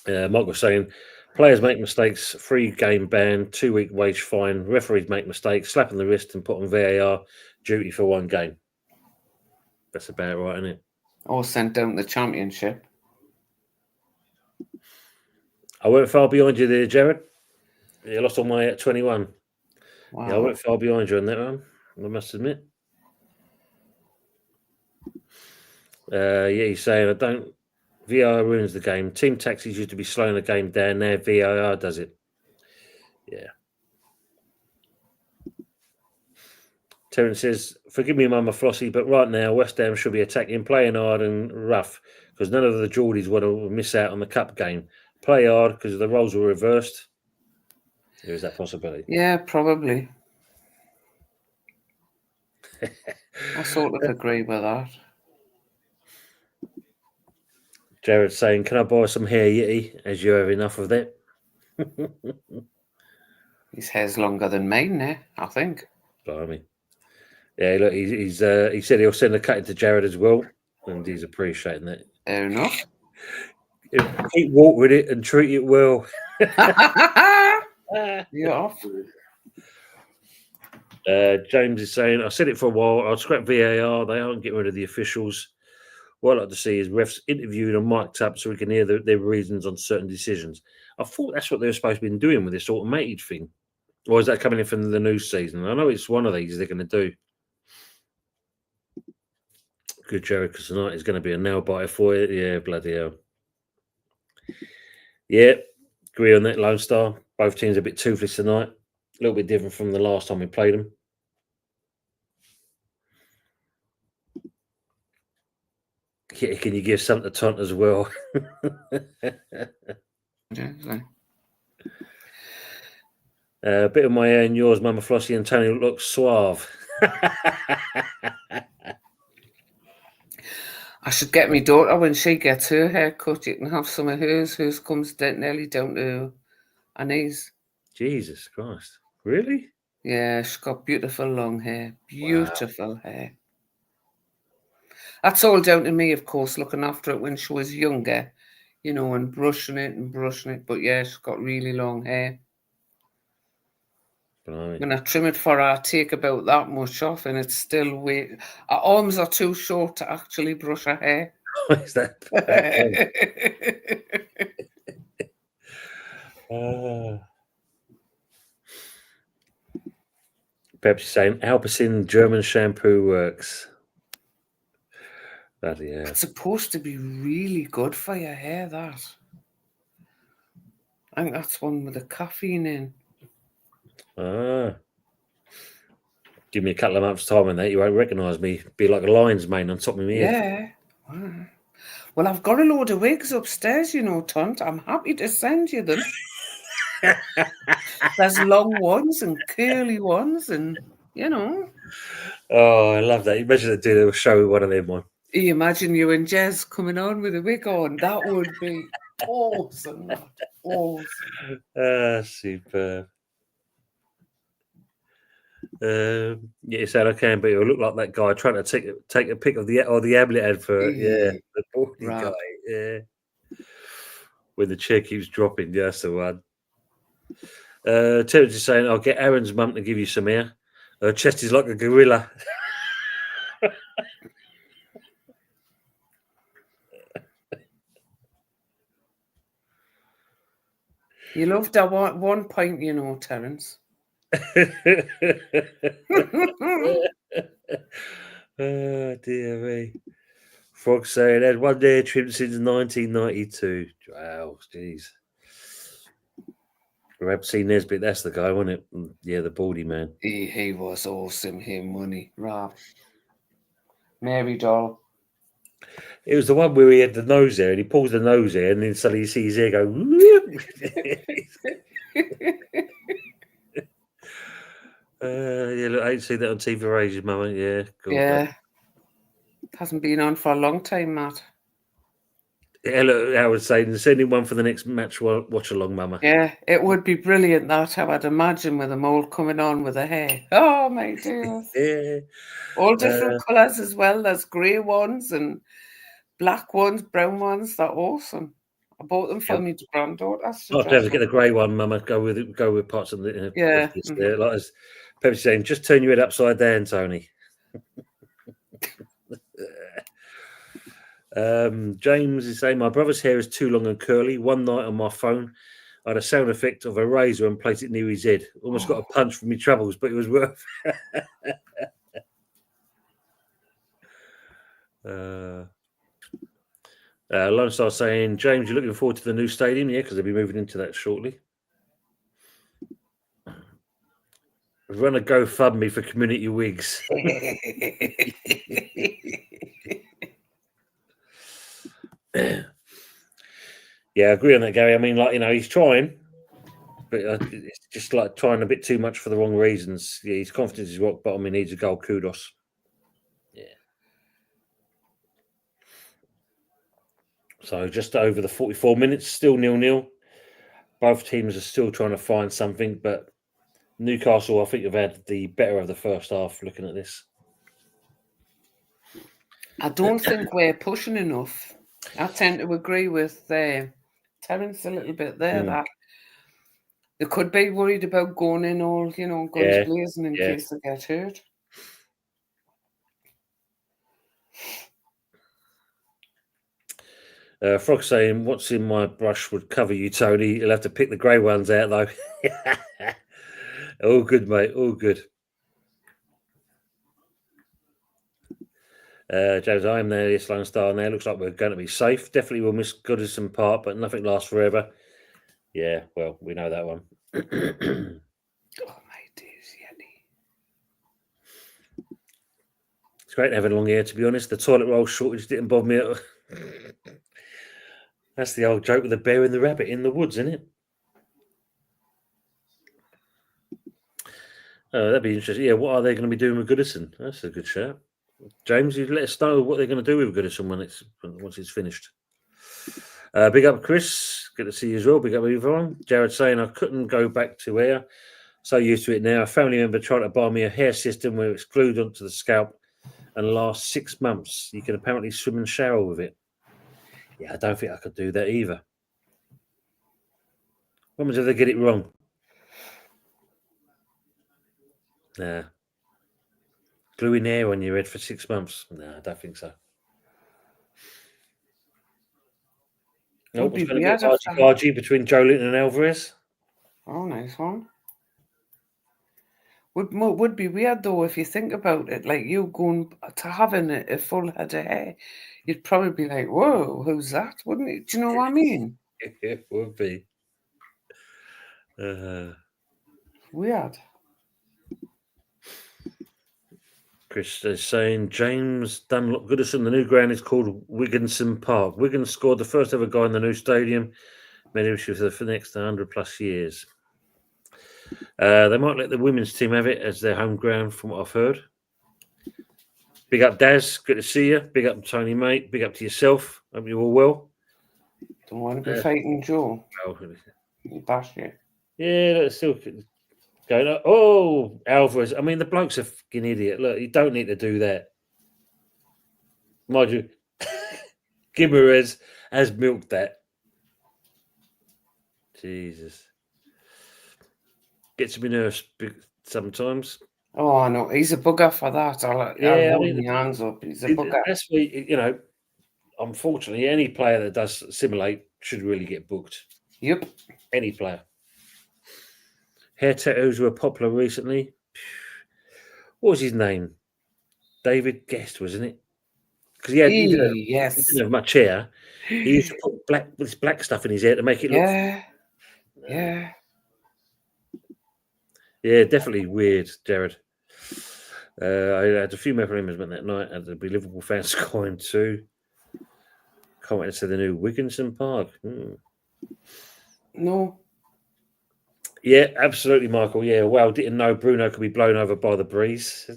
Mark was saying, players make mistakes, 3-game ban, 2-week wage fine, referees make mistakes, slap on the wrist and put on VAR duty for 1 game. That's about right, isn't it? Or sent down the championship. I went far behind you there, Jared. You lost all my 21. Wow. Yeah, I went far behind you on that one, I must admit. He's saying, VAR ruins the game. Team tactics used to be slowing the game down. Now VAR does it. Yeah. Terence says, forgive me, MammaFlossy, but right now West Ham should be attacking, playing hard and rough because none of the Geordies want to miss out on the cup game. Play hard because the roles were reversed. There is that possibility. Yeah, probably. I sort of agree with that. Jared saying, can I borrow some hair, Yeti, as you have enough of that? His hair's longer than mine now, I think. Blimey. Yeah, look, he said he'll send a cutting to Jared as well, and he's appreciating that. Fair enough. Keep walk with it and treat it well. You're off. James is saying, I said it for a while, I'll scrap VAR, they aren't getting rid of the officials. What I'd like to see is refs interviewed and mic'd up so we can hear their reasons on certain decisions. I thought that's what they were supposed to be doing with this automated thing. Or is that coming in from the new season? I know it's one of these they're going to do. Good, Jared, because tonight is going to be a nail biter for you. Yeah, bloody hell. Yeah, agree on that, Lone Star. Both teams are a bit toothless tonight. A little bit different from the last time we played them. Yeah, can you give something to Tont as well? A bit of my hair and yours, MammaFlossy, and Tony looks suave. I should get my daughter when she gets her hair cut. You can have some of hers. Hers comes nearly down to her knees. Jesus Christ. Really? Yeah, she's got beautiful long hair. Beautiful hair. That's all down to me, of course, looking after it when she was younger, you know, and brushing it. But yeah, she's got really long hair. Blimey. When I trim it for her, I take about that much off, and it's still way. Her arms are too short to actually brush her hair. Is that? Perhaps saying Alpecin German shampoo works. Bloody hell. It's supposed to be really good for your hair, that. I think that's one with the caffeine in. Give me a couple of months' time and that you won't recognise me. Be like a lion's mane on top of me. Yeah. Wow. Well, I've got a load of wigs upstairs, you know, Tont. I'm happy to send you them. There's long ones and curly ones, and you know. Oh, I love that. Imagine doing a show with one of them one. You imagine you and Jez coming on with a wig on. That would be awesome. Awesome. Superb. You said I can, but it'll look like that guy trying to take a pic of the Hamlet advert. Yeah, the baldy guy. Yeah, when the chair keeps dropping. Yeah, that's the one. Terence is saying, "I'll get Aaron's mum to give you some hair. Her chest is like a gorilla." You loved that one point, you know, Terence. Oh dear me. Frog saying, "Had one day trimmed since 1992." Wow, jeez. Rab C. Nesbitt, that's the guy, wasn't it? Yeah, the baldy man. He was awesome, him, wasn't he? Rab. Mary Doll. It was the one where he had the nose there and he pulls the nose there and then suddenly you see his ear go. Yeah, look, I ain't seen that on TV for ages, Mama. Yeah, cool. Yeah. It hasn't been on for a long time, Matt. Yeah, look, I was saying, sending one for the next match watch along, Mama. Yeah, it would be brilliant, that, how I'd imagine, with them all coming on with the hair. Oh, my dear. Yeah. All different colours as well. There's grey ones and black ones, brown ones. They're awesome. I bought them for me granddaughter. I'll have to get the grey one, Mama. Go with parts of the yeah. Like as Pepsi saying, just turn your head upside down, Tony. James is saying, my brother's hair is too long and curly. One night on my phone, I had a sound effect of a razor and placed it near his head. Almost got a punch from my troubles, but it was worth. Lone Star saying, James, you're looking forward to the new stadium? Yeah, because they'll be moving into that shortly. Run a GoFundMe for community wigs. Yeah, I agree on that, Gary. I mean, like, you know, he's trying, but it's just like trying a bit too much for the wrong reasons. Yeah, his confidence is rock bottom. He needs a goal. Kudos. Yeah. So just over the 44 minutes, still 0-0. Both teams are still trying to find something, but Newcastle, I think, have had the better of the first half looking at this. I don't think we're pushing enough. I tend to agree with Terence a little bit there, that they could be worried about going in all, you know, guns blazing in case they get hurt. Frog saying, what's in my brush would cover you, Tony. You'll have to pick the grey ones out, though. All good, mate. All good. James, I'm there. Yes, Lone Star now. Looks like we're going to be safe. Definitely will miss Goodison Park, but nothing lasts forever. Yeah, well, we know that one. Oh, my days, Eddie. It's great having long hair, to be honest. The toilet roll shortage didn't bother me. That's the old joke with the bear and the rabbit in the woods, isn't it? Oh, that'd be interesting. Yeah, what are they going to be doing with Goodison? That's a good shout. James, you let us know what they're going to do with Goodison once it's finished. Big up, Chris. Good to see you as well. Big up, everyone. Jared saying, I couldn't go back to hair. So used to it now. A family member tried to buy me a hair system where it's glued onto the scalp and lasts 6 months. You can apparently swim and shower with it. Yeah, I don't think I could do that either. What happens if they get it wrong? Nah. Gluing hair on your head for 6 months? No, I don't think so. No, it's going to be a argy between Jolinton and Alvarez. Oh, nice one. Would be weird, though, if you think about it. Like, you going to having a full head of hair, you'd probably be like, whoa, who's that? Wouldn't it? Do you know what I mean? It would be. Weird. Chris is saying, James Dunlop Goodison, the new ground is called Wigginson Park. Wigan scored the first ever goal in the new stadium. Membership for the next 100+ years. They might let the women's team have it as their home ground, from what I've heard. Big up, Daz. Good to see you. Big up, Tony, mate. Big up to yourself. Hope you're all well. Don't want to be fighting Joe. Bash you. Yeah, that's still going. Oh, Alvarez. I mean, the bloke's a fucking idiot. Look, you don't need to do that. Mind you, Gimerez has milked that. Jesus. Gets me nervous sometimes. Oh, I know. He's a bugger for that. I'll hold my hands up. He's a bugger. That's where, you know, unfortunately, any player that does simulate should really get booked. Yep. Any player. Hair tattoos were popular recently. What was his name? David Guest, wasn't it? Because he didn't have much hair. He used to put this black stuff in his hair to make it look. Yeah, definitely weird, Jared. I had a few memories about that night. Had to be Liverpool fans scoring too. Can't wait to see the new Wigginson Park. No. Yeah, absolutely, Michael. Yeah, well, didn't know Bruno could be blown over by the breeze.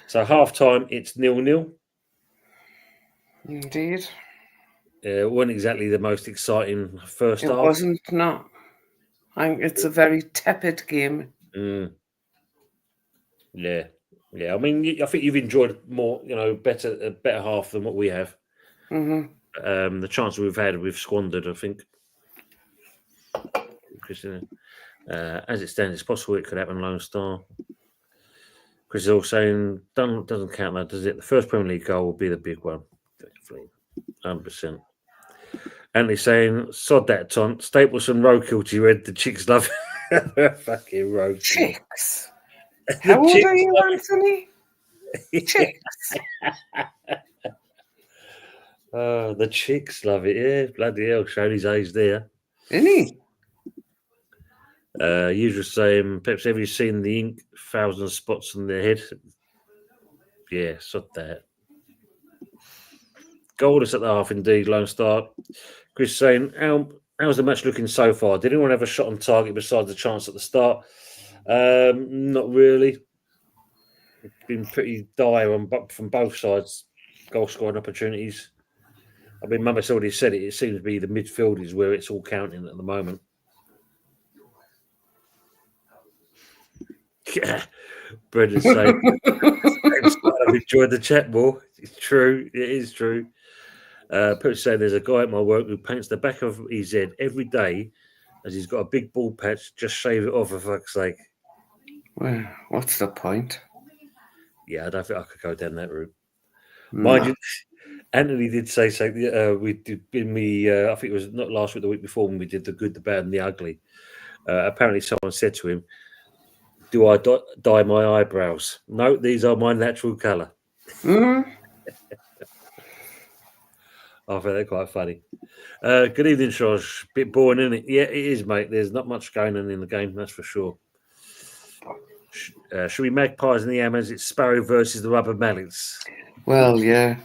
So half-time, it's 0-0. Indeed. It wasn't exactly the most exciting first half. It wasn't, no. I think it's a very tepid game. Yeah. I mean, I think you've enjoyed more, a better half than what we have. Mm-hmm. The chances we've had, we've squandered, I think. As it stands, it's possible it could happen. Lone Star. Chris is also saying, doesn't count that, does it? The first Premier League goal will be the big one. Definitely. 100%. Anthony saying, sod that taunt. Stapleton roadkill to you, Ed. The chicks love fucking roadkill. Chicks. How old are you, Anthony? Chicks. The chicks love it. Yeah, bloody hell, showing his age there. Isn't he? Usual saying, Peps, have you seen the ink? 1,000 spots on their head. Yeah, sod that. Goalless at the half, indeed, Lone Star. Chris saying, how's the match looking so far? Did anyone have a shot on target besides the chance at the start? Not really. It's been pretty dire from both sides, goal scoring opportunities. I mean, Mama's already said it. It seems to be the midfield is where it's all counting at the moment. Yeah, Brendan saying, I've enjoyed the chat more. It's true. It is true. People say there's a guy at my work who paints the back of his head every day as he's got a big bald patch. Just shave it off, for fuck's sake. Well, what's the point? Yeah, I don't think I could go down that route. No. Mind you, Anthony did say something. We did I think it was not last week, the week before, when we did the good, the bad, and the ugly. Apparently, someone said to him, "Do I dye my eyebrows?" No, these are my natural colour. I find that quite funny. Good evening, Shosh. Bit boring, isn't it? Yeah, it is, mate. There's not much going on in the game, that's for sure. Should we magpies in the Amers? It's Sparrow versus the Rubber Mallets. Well, yeah.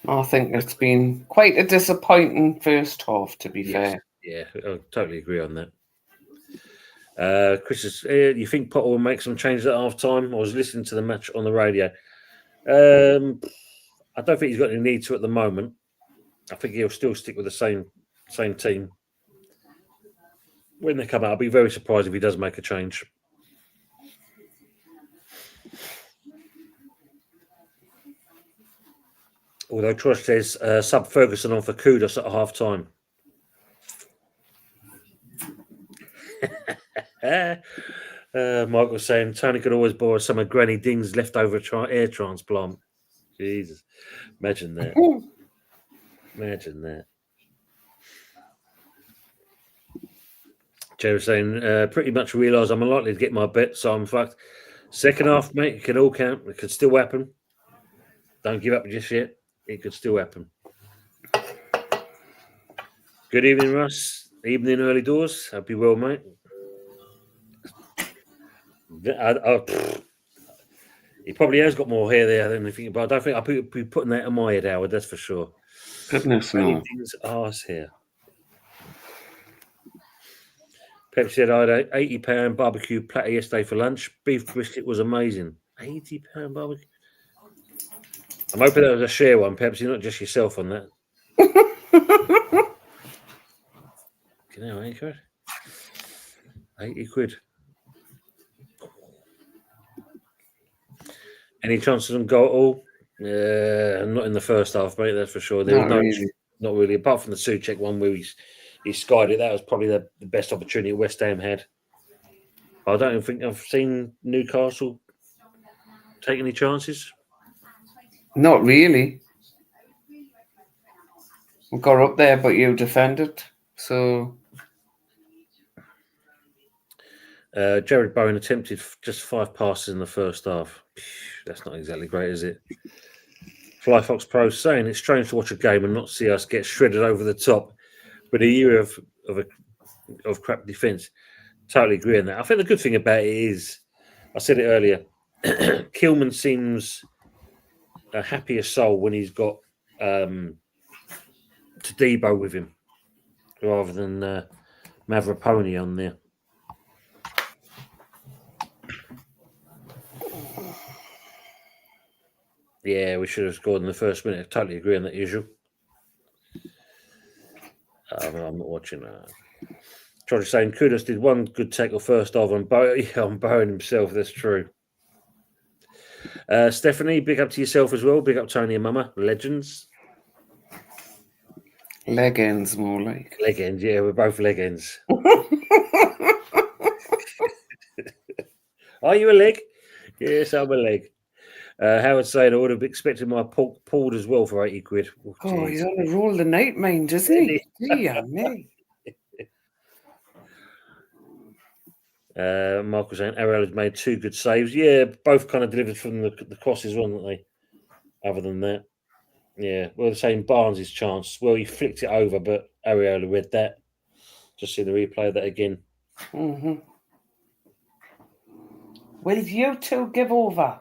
I think it's been quite a disappointing first half, to be fair. Yeah, I totally agree on that. Chris, you think Potter will make some changes at half time? I was listening to the match on the radio. I don't think he's got any need to at the moment. I think he'll still stick with the same team. When they come out, I'll be very surprised if he does make a change. Although Trosh says sub Ferguson on for Kudos at half time. Michael saying Tony could always borrow some of Granny Ding's leftover air transplant. Jesus, imagine that. Imagine that. Jerry saying, pretty much realise I'm unlikely to get my bet, so I'm fucked. Second half, mate, it can all count. It could still happen. Don't give up just yet. It could still happen. Good evening, Russ. Evening, early doors. Hope you well, mate. He probably has got more hair there than anything, but I don't think I'll be putting that on my head, Howard, that's for sure. Goodness no. Arse here. Pep said I had an £80 barbecue platter yesterday for lunch. Beef brisket was amazing. £80 barbecue. I'm hoping that was a share one, Pepsi, not just yourself on that. You know, ain't it? 80 quid. Any chances on goal at all? Not in the first half, mate, that's for sure. There was not really, apart from the Souček one where he skied it. That was probably the best opportunity West Ham had. I don't think I've seen Newcastle take any chances. Not really. We got up there, but you defended. So Jared Bowen attempted just 5 passes in the first half. That's not exactly great, is it? Fly Fox Pro saying it's strange to watch a game and not see us get shredded over the top. But a year of crap defence. Totally agree on that. I think the good thing about it is, I said it earlier, Kilman seems a happier soul when he's got Todibo with him rather than Mavroponi on there. Yeah, we should have scored in the first minute. I totally agree on that, usual. I'm not watching that. Trotter saying Kudos did one good tackle first half on Bowen himself. That's true. Stephanie, big up to yourself as well. Big up Tony and Mama. Legends. Legends, more like. Legends, yeah, we're both legends. Are you a leg? Yes, I'm a leg. Howard saying I would have expected my pork pulled as well for 80 quid. Oh, he's on a roll the night, mind, isn't he? Dear me. Mark was saying Ariel has made 2 good saves. Yeah, both kind of delivered from the crosses, weren't they? Other than that. Yeah, well, the same Barnes' chance. Well, he flicked it over, but Ariel read that. Just see the replay of that again. Mm-hmm. Will you two give over?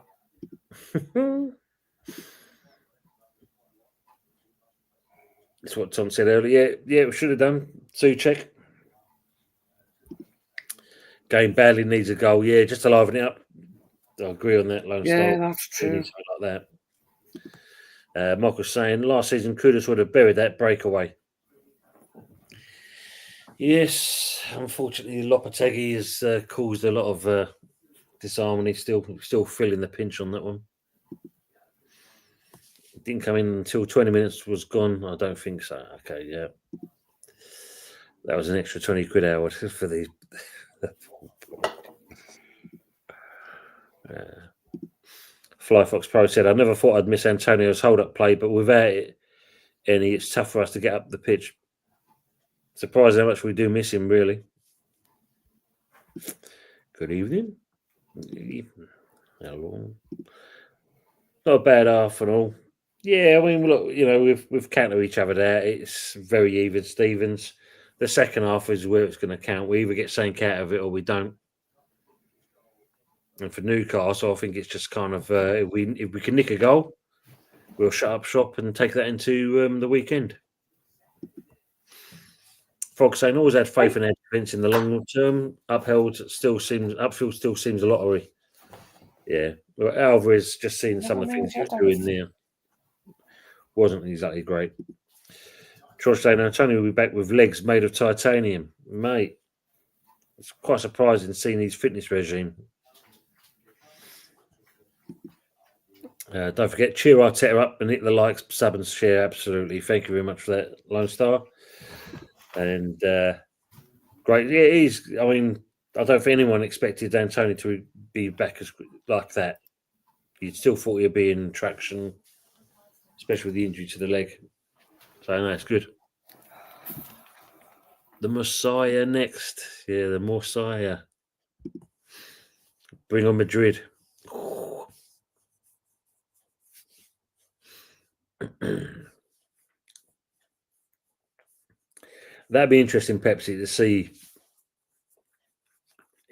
That's what Tom said earlier. Yeah, we should have done. Souček. Game badly needs a goal. Yeah, just to liven it up. I agree on that, Lone Star. Yeah, that's true. Like that. Mark was saying last season Kudos would have buried that breakaway. Yes, unfortunately, Lopetegui has caused a lot of disharmony. Still feeling the pinch on that one. Didn't come in until 20 minutes was gone. I don't think so. Okay, yeah. That was an extra 20 quid hour for these. Fly Fox Pro said, I never thought I'd miss Antonio's hold-up play, but without it, it's tough for us to get up the pitch. Surprised how much we do miss him, really. Good evening. Hello. Not a bad half and all. Yeah, I mean, look, we've counted each other there. It's very even, Stevens. The second half is where it's going to count. We either get something out of it or we don't. And for Newcastle, I think it's just kind of if we can nick a goal, we'll shut up shop and take that into the weekend. Frog saying always had faith in their defence in the long term. Upfield still seems a lottery. Yeah, well, Alvarez just seeing some of the things he was doing there wasn't exactly great. George saying Antonio will be back with legs made of titanium, mate. It's quite surprising seeing his fitness regime. Don't forget, cheer Arteta up and hit the likes, sub and share. Absolutely. Thank you very much for that, Lone Star. And great. Yeah, I mean, I don't think anyone expected Antonio to be back like that. You'd still thought he'd be in traction, especially with the injury to the leg. So, no, it's good. The Messiah next. Yeah, the Messiah. Bring on Madrid. That'd be interesting, Pepsi, to see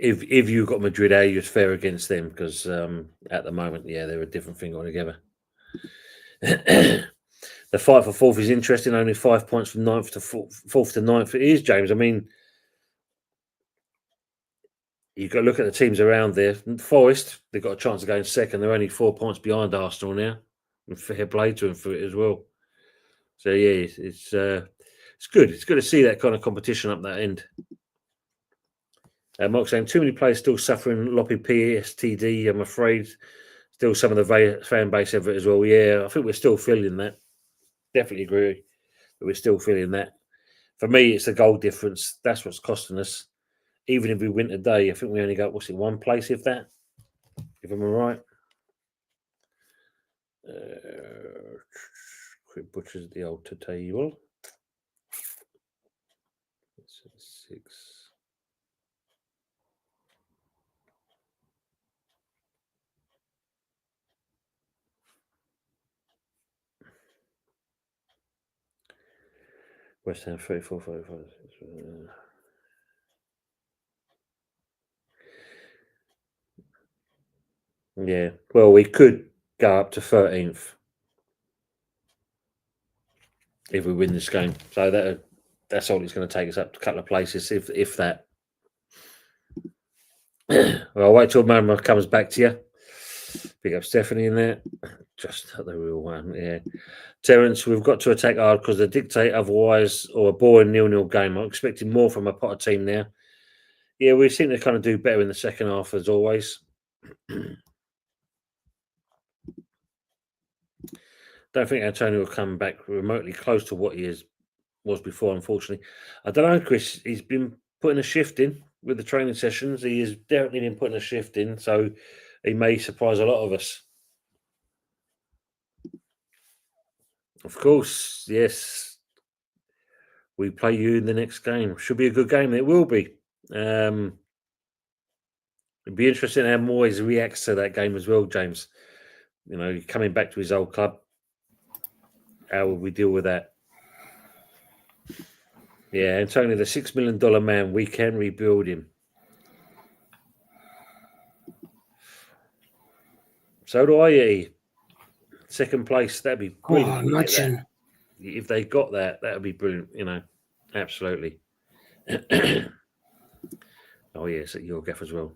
if you've got Madrid out, you're fair against them because at the moment, they're a different thing altogether. The fight for fourth is interesting. Only 5 points from ninth to fourth to ninth. It is, James. I mean, you've got to look at the teams around there. Forest, they've got a chance of going second. They're only 4 points behind Arsenal now. And fair play to them for it as well. So it's good. It's good to see that kind of competition up that end. Mark saying too many players still suffering Lopetegui PSTD. I'm afraid still some of the fan base of it as well. Yeah, I think we're still feeling that. Definitely agree, but we're still feeling that. For me, it's the goal difference. That's what's costing us. Even if we win today, I think we only got one place, if that. If I'm right. Quick butchers the old table. 6. West Ham 34, 45. Yeah, well, we could go up to 13th if we win this game. So that's all it's going to take us up to a couple of places, if that. Well, I'll wait till Mamma comes back to you. Pick up Stephanie in there. Just the real one, yeah. Terence, we've got to attack hard because they dictate otherwise, or a boring 0-0 game. I'm expecting more from a Potter team now. Yeah, we seem to kind of do better in the second half as always. Don't think Antonio will come back remotely close to what he was before, unfortunately. I don't know, Chris. He's been putting a shift in with the training sessions. He has definitely been putting a shift in, so he may surprise a lot of us. Of course, yes. We play you in the next game. Should be a good game. It will be. It'd be interesting how Moyes reacts to that game as well, James. You know, coming back to his old club. How would we deal with that? Yeah, Antonio, the $6 million man, we can rebuild him. So do I. Second place, that'd be brilliant. Oh, imagine. If they got that would be brilliant, absolutely. Oh, yes, at your gaff as well.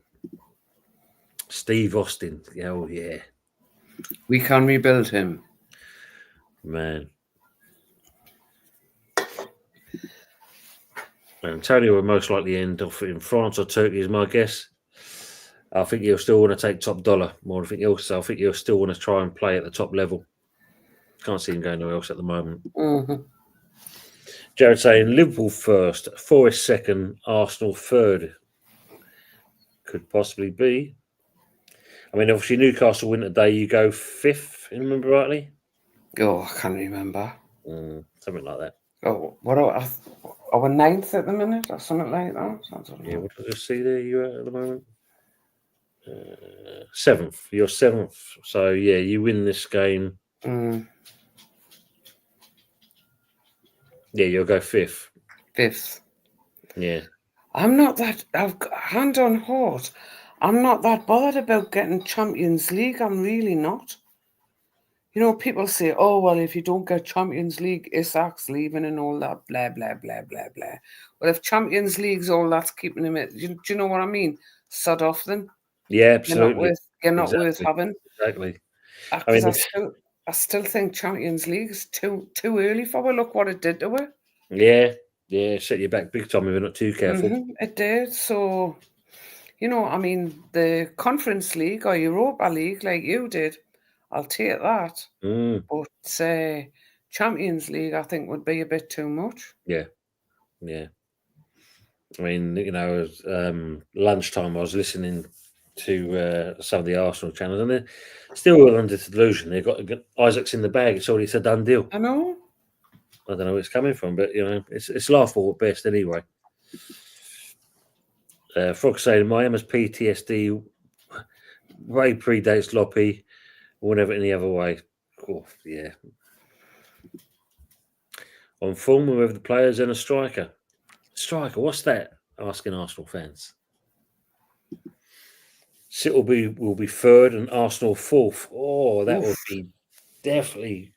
Steve Austin. Oh, yeah. We can rebuild him. Man. Antonio will most likely end off in France or Turkey, is my guess. I think he'll still want to take top dollar more than anything else. I think he'll still want to try and play at the top level. Can't see him going nowhere else at the moment. Mm-hmm. Jared saying Liverpool first, Forest second, Arsenal third. Could possibly be. I mean, obviously Newcastle win today. You go fifth, if I remember rightly. Oh, I can't remember. Something like that. Oh, what are we ninth at the minute or something like that? Yeah, what did I see there? You at the moment? Seventh. You're seventh. So yeah, you win this game. Yeah, you'll go fifth. Fifth. Yeah. I'm not that. I've got hand on heart. I'm not that bothered about getting Champions League. I'm really not. You know, people say, "Oh well, if you don't get Champions League, Isak's leaving and all that, blah blah blah blah blah." Well, if Champions League's all that's keeping him, do you know what I mean? Sod off then. Yeah, absolutely. You're not worth having. Exactly. I still think Champions League is too early for her. Look what it did to her. Yeah, set you back big time if you're not too careful. It did. So, I mean, the Conference League or Europa League, like you did, I'll take that. But Champions League, I think, would be a bit too much. Yeah. I mean, lunchtime I was listening to some of the Arsenal channels, and they're still under delusion. They've got Isaac's in the bag. It's already a done deal. I know. I don't know where it's coming from, but it's laughable at best anyway. Frog saying my Emma's PTSD way predates Loppy, or whatever any other way. Oh, yeah. On form with the players and a striker. Striker, what's that? Asking Arsenal fans. City will be third and Arsenal fourth. Oh, that would be definitely.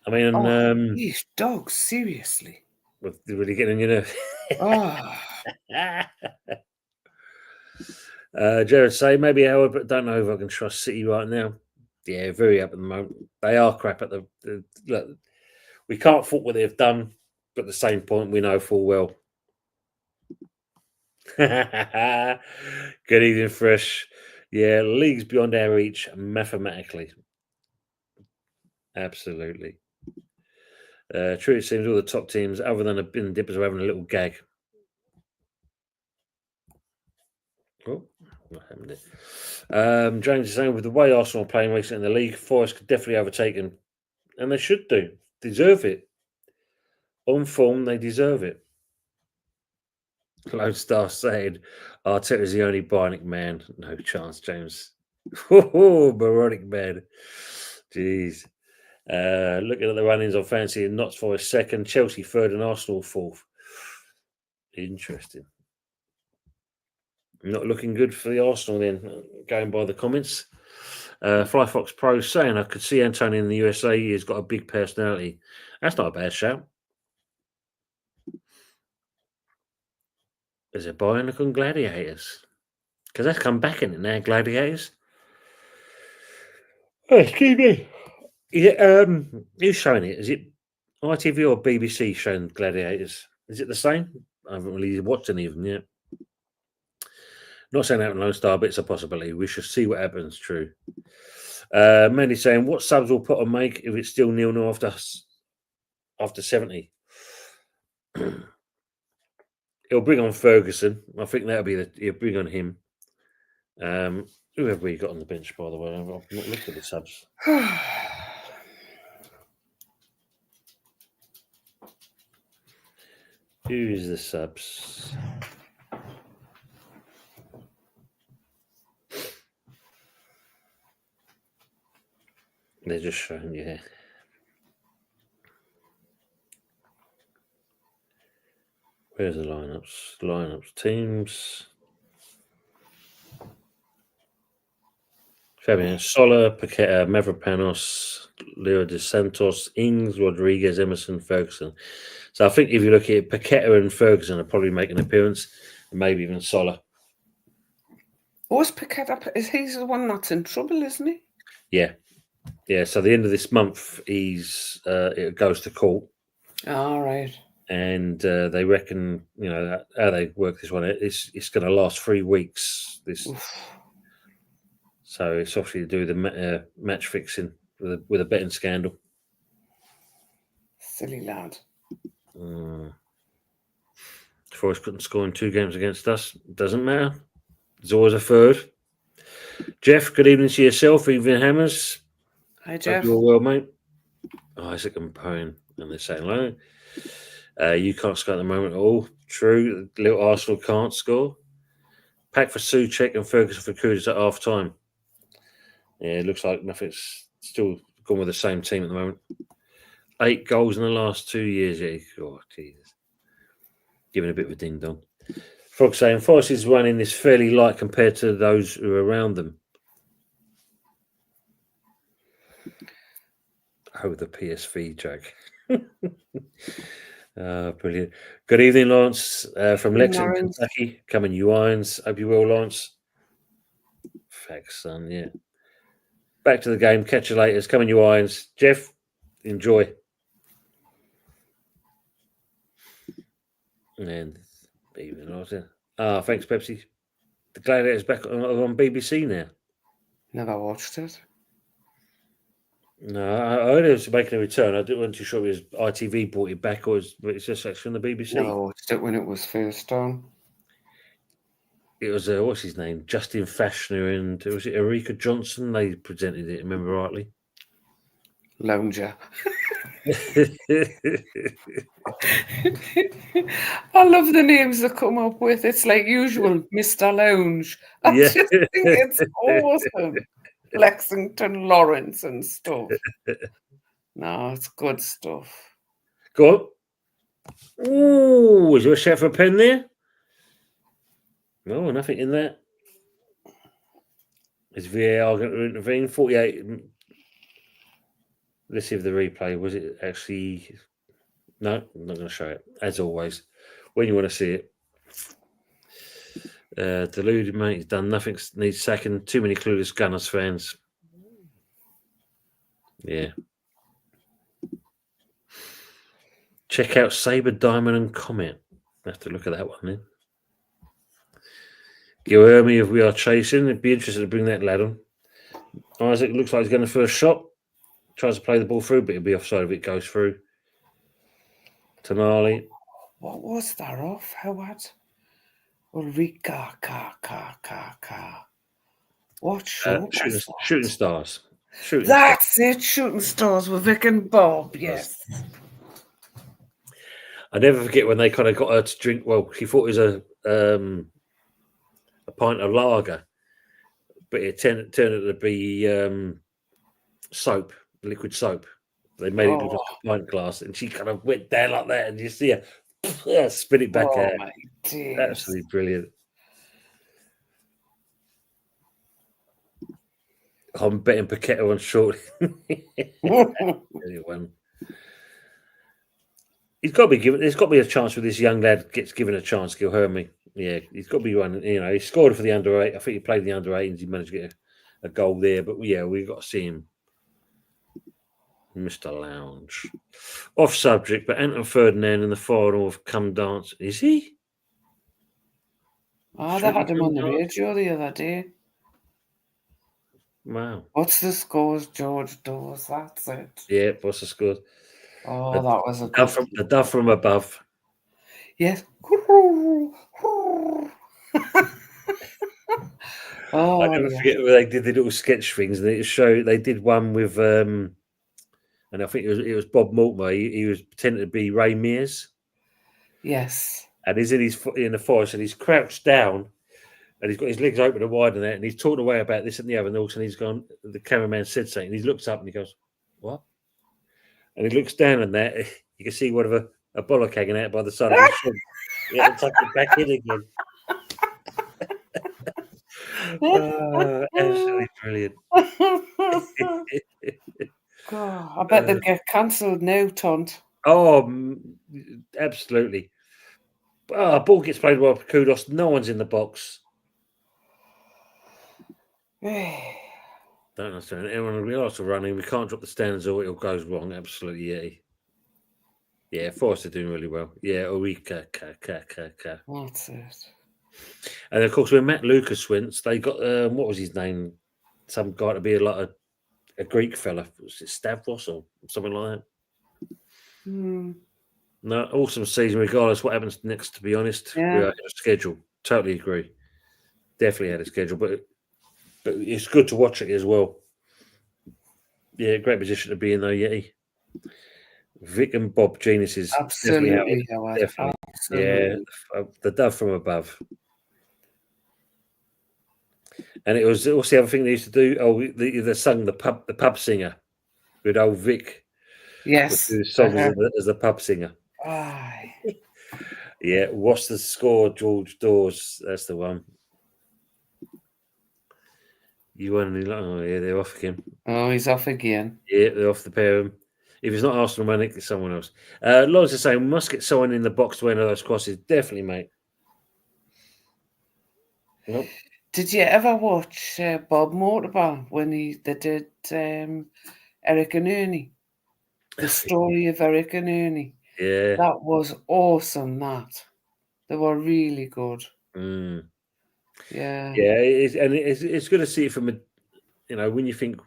I mean, these dogs, seriously. They're really getting on your nerves. Jared say maybe Howard, but don't know if I can trust City right now. Yeah, very up at the moment. They are crap at the look. We can't fault what they've done, but at the same point, we know full well. Good evening, Fresh. Yeah, leagues beyond our reach mathematically. Absolutely. True, it seems all the top teams, other than the bin dippers, are having a little gag. Oh, what happened there? James is saying with the way Arsenal are playing recently in the league, Forest could definitely overtake them, and they should do. Deserve it. On form, they deserve it. Lone Star said, Arteta is the only bionic man. No chance, James. Oh, moronic man. Jeez. Looking at the run-ins on fancy and Notts Forest second, Chelsea third and Arsenal fourth. Interesting. Not looking good for the Arsenal then, going by the comments. Flyfox Pro saying, I could see Antonio in the USA. He's got a big personality. That's not a bad shout. Is it Bionic on Gladiators? Because that's come back in it now, Gladiators. Oh, excuse me. Yeah, who's showing it? Is it ITV or BBC showing Gladiators? Is it the same? I haven't really watched any of them yet. Not saying that in Lone Star, but it's a possibility. We should see what happens. True. Mandy saying, what subs will put on make if it's still 0-0 after 70? He'll bring on Ferguson. I think that'll be he'll bring on him. Who have we got on the bench, by the way? I've not looked at the subs. Who's the subs? They're just showing you here. Where's the lineups? Lineups, teams. Fabian Sola, Paqueta, Mavropanos, Leo De Santos, Ings, Rodriguez, Emerson, Ferguson. So I think if you look at it, Paqueta and Ferguson will probably make an appearance, and maybe even Sola. What's Paqueta? Is he the one that's in trouble, isn't he? Yeah. Yeah, so the end of this month, it goes to court. All right. And they reckon, how they work this one, it's going to last 3 weeks. So it's obviously to do with the match fixing with a betting scandal. Silly lad. Forest couldn't score in 2 games against us. Doesn't matter. There's always a third. Jeff, good evening to yourself. Evening Hammers. Hi, Jeff. Hope you're well, mate. Isaac and Pone. And they're saying hello. You can't score at the moment at all. True. Little Arsenal can't score. Pack for Souček and Ferguson for Kudus at half time. Yeah, it looks like nothing's still gone with the same team at the moment. 8 goals in the last 2 years. Yeah. Oh, Jesus. Giving a bit of a ding dong. Frog saying Forest is running this fairly light compared to those who are around them. Oh, the PSV joke. Brilliant. Good evening, Lawrence, from Lexington, Kentucky. Coming you irons. Hope you well, Lawrence. Facts, son, yeah. Back to the game. Catch you later. Coming you irons. Jeff, enjoy. And even Lawrence. Thanks, Pepsi. The Gladiators back on BBC now. Never watched it. No, I heard it was making a return. I wasn't too sure it was ITV brought it back or it's just actually on the BBC. Never watched it when it was first on. It was, what's his name? Justin Fashner and was it Erika Johnson? They presented it, remember rightly? Lounger. I love the names they come up with. It's like usual, Mr. Lounge. I just think it's awesome. Lexington Lawrence and stuff. No, it's good stuff. Go on. Ooh, is there a chef for a pen there? No, nothing in that. Is VAR going to intervene? 48. Let's see if the replay was it actually. No, I'm not going to show it. As always, when you want to see it. Deluded, mate. He's done nothing. Needs sacking. Too many clueless Gunners fans. Yeah. Check out Sabre, Diamond, and Comet. I have to look at that one then. Guilherme, if we are chasing, it'd be interesting to bring that lad on. Isaac looks like he's going for a shot. Tries to play the ball through, but it'll be offside if it goes through. Tonali. What was that off? Howard? Ulrika, What show? Shooting Stars. That's it. Shooting Stars with Vic and Bob. Yes. I never forget when they kind of got her to drink. Well, she thought it was a pint of lager, but it turned out to be soap, liquid soap. They made it look like a pint glass, and she kind of went down like that, and you see her spin it back out. Absolutely brilliant. I'm betting Paqueta on short. Anyone. He's got to be given. There's got to be a chance where this young lad gets given a chance. Guilherme. Yeah, he's got to be one. You know, he scored for the under 8. I think he played the under 8s. He managed to get a goal there. But yeah, we've got to see him. Mr. Lounge. Off subject, but Anton Ferdinand in the final have come dance. Is he? Oh, they had him on the radio the other day. Wow. What's the scores, George Dawes? That's it. Yeah, what's the score? Oh, that was a dove from above. Yes. I never forget when they did the little sketch things, and it showed they did one with and I think it was Bob Mortimer. He was pretending to be Ray Mears. Yes. And he's in the forest, and he's crouched down, and he's got his legs open and wide and that, and he's talking away about this and the other, and all of a sudden he's gone. The cameraman said something, and he looks up and he goes, "What?" And he looks down, and that you can see one of a bollock hanging out by the side of his shin. Yeah, and tuck it back in again. Absolutely brilliant. God, I bet they'd get cancelled now, Tont. Oh, absolutely. Ball gets played well for Kudos. No one's in the box. Don't understand. Everyone we also running. We can't drop the standards or it goes wrong. Absolutely, yeah. Yeah, Forrest are doing really well. Yeah, Ulrika. That's it. And of course, when Matt Lucas went, they got what was his name? Some guy to be like a Greek fella. Was it Stavros or something like that? No, awesome season, regardless what happens next, to be honest. Yeah. We are ahead of schedule. Totally agree. Definitely ahead of schedule, but it's good to watch it as well. Yeah, great position to be in, though, Yeti. Vic and Bob geniuses. Absolutely. Definitely. Yeah, the dove from above. And it was also the other thing they used to do. Oh, they sung the pub singer with old Vic. Yes. Do songs as the pub singer. Aye. Yeah, what's the score, George Dawes? That's the one. You weren't any long. Oh, yeah, they're off again. Oh, he's off again. Yeah, they're off the pair of them. If it's not Arsenal, man, it's someone else. Lots of saying, we must get someone in the box to enter those crosses. Definitely, mate. Nope. Did you ever watch Bob Mortimer when they did Eric and Ernie? The story of Eric and Ernie. Yeah. That was awesome, that. They were really good. Mm. Yeah. Yeah, it's good to see it from when you think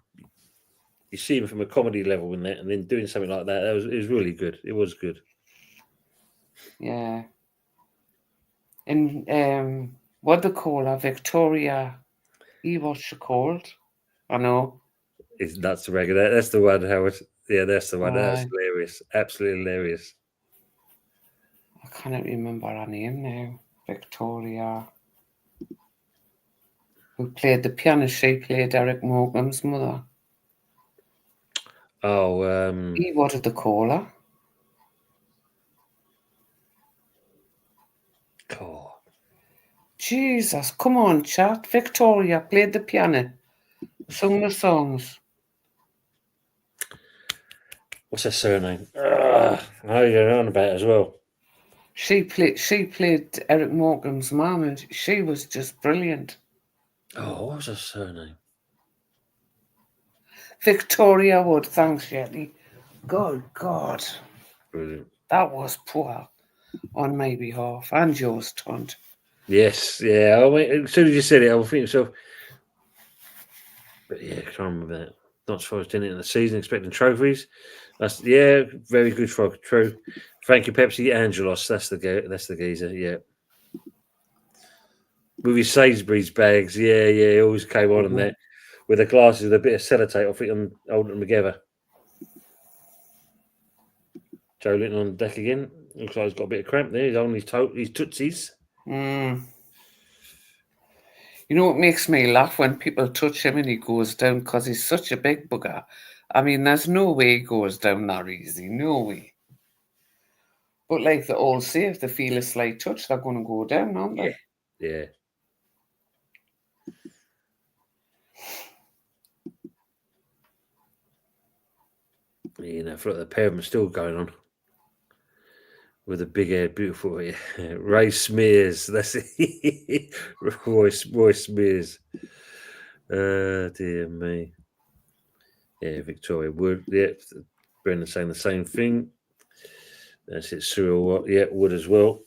you see him from a comedy level in that, and then doing something like that, it was really good. It was good. Yeah. And what they call her, Victoria, what's she called? I know. That's the regular. That's the one, Howard. Yeah, that's the one. That's hilarious. Absolutely hilarious. I can't remember her name now. Victoria. Who played the piano? She played Eric Morgan's mother. Oh, what did they call her? Jesus, come on, chat. Victoria played the piano, sung the songs. What's her surname? I know you're on about it as well. She played Eric Morecambe's mum, and she was just brilliant. Oh, what was her surname? Victoria Wood. Thanks, Yeti. Good God. Brilliant. That was poor on my behalf and yours, Tunt. Yes, yeah. I mean, as soon as you said it, I was thinking so. But yeah, I can't remember that. Not supposed to in the season, expecting trophies. That's very good frog. True. Thank you, Pepsi. Angelos. That's the geezer. Yeah. With his Sainsbury's bags. He always came on and that with the glasses with a bit of sellotape. I think I'm holding them together. Joe Linton on the deck again. Looks like he's got a bit of cramp there. He's on his tootsies. You know what makes me laugh? When people touch him and he goes down, because he's such a big bugger. I mean, there's no way he goes down that easy. No way. But like they all say, if they feel a slight touch, they're going to go down, aren't they? Yeah. You know, I feel like the pair of them are still going on. With a big hair, beautiful Ray Smears. That's it. Roy Smears. Dear me. Yeah, Victoria Wood. Yeah, Brendan saying the same thing. That's it. Cyril Wood as well.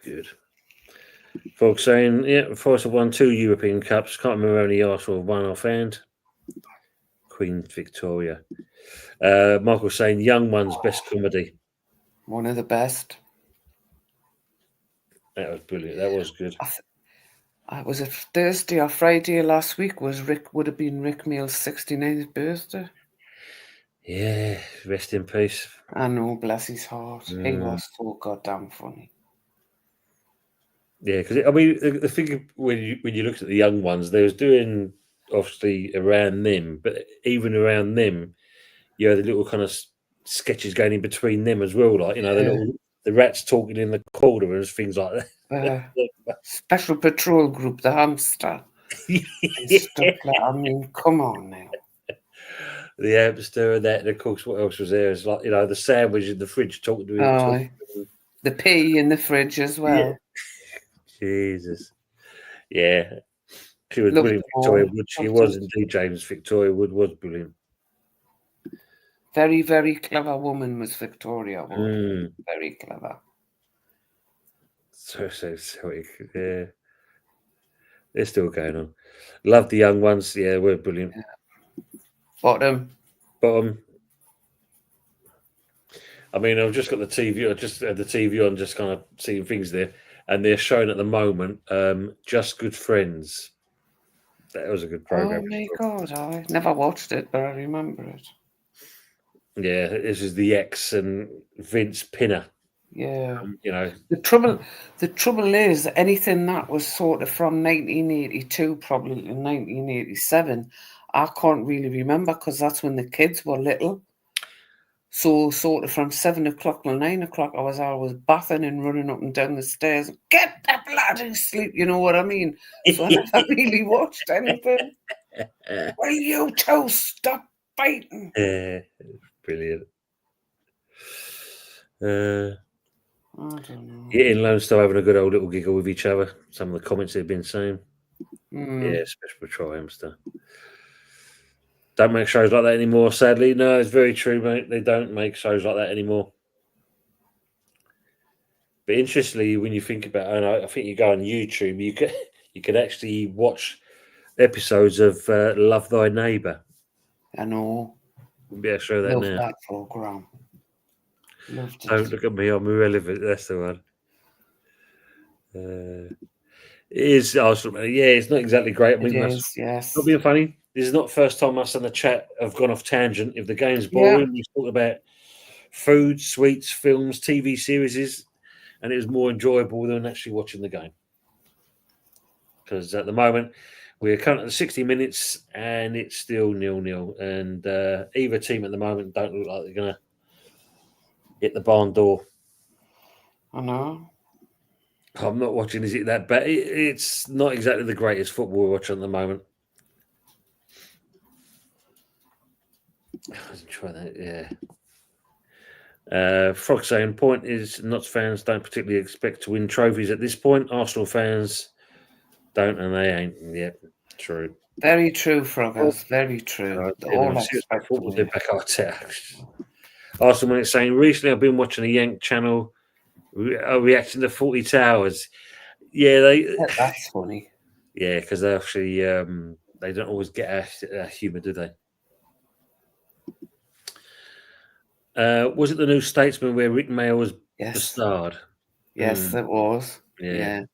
Good. Folks saying, Forest have won 2 European Cups. Can't remember how many Arsenal have won offhand. Queen Victoria. Michael saying, Young Ones, best comedy. One of the best. That was brilliant. That was good. Was it Thursday or Friday last week? Would have been Rick Meal's 69th birthday. Yeah, rest in peace. I know, bless his heart. He was so goddamn funny. Yeah, because I mean, the thing when you looked at the young ones, they was doing obviously around them, but even around them, you had the little kind of sketches going in between them as well, like the rats talking in the corner and things like that. Special Patrol Group, the hamster. Stuff like, I mean, come on now. The hamster and that, and of course, what else was there? It's like the sandwich in the fridge talking to him. The pea in the fridge as well. Yeah. Jesus. Yeah. She was brilliant, Victoria Wood. She was indeed, James. Victoria Wood was brilliant. Very, very clever woman was Victoria Wood. Very clever. So sweet. Yeah. They're still going on. Love the young ones. Yeah, we're brilliant. Yeah. Bottom. I mean, I've just got the TV. I just had the TV on, just kind of seeing things there. And they're showing at the moment, Just Good Friends. That was a good program. Oh my God, I never watched it, but I remember it. Yeah, this is the X and Vince Pinner. Yeah. The trouble is, anything that was sort of from 1982, probably to 1987, I can't really remember because that's when the kids were little. So sort of from 7 o'clock till 9 o'clock, I was always bathing and running up and down the stairs. Get the bloody sleep, you know what I mean? So I never really watched anything. Will you two stop fighting? Yeah, brilliant. I don't know. Yeah, in Lone Star having a good old little giggle with each other. Some of the comments they've been saying. Yeah, Special Patrol hamster. Don't make shows like that anymore, sadly. No, it's very true, mate. They don't make shows like that anymore. But interestingly, when you think about it, I think you go on YouTube, you can actually watch episodes of Love Thy Neighbour. I know. We'll be able to show that now. That program. Loved it. Don't look at me, I'm irrelevant. That's the one. It is Arsenal. Yeah, it's not exactly great. I mean, yes. Not being funny. This is not the first time us in the chat have gone off tangent. If the game's boring, we talk about food, sweets, films, TV series, and it was more enjoyable than actually watching the game. Because at the moment, we're currently at 60 minutes and it's still 0-0. And either team at the moment don't look like they're going to hit the barn door. I know. I'm not watching. Is it that bad? It's not exactly the greatest football we're watching at the moment. Let's try that. Yeah. Frog saying point is Notts fans don't particularly expect to win trophies at this point. Arsenal fans don't, and they ain't. Yet. True. Very true, Froggers. Very true. All expect to win. Back Arsenal is saying recently I've been watching a Yank channel reacting to 40 Towers. Yeah, that's funny. Yeah, because they actually they don't always get our humour, do they? Was it the New Statesman where Rick Mayer was Bastard? Yes, it was. Yeah.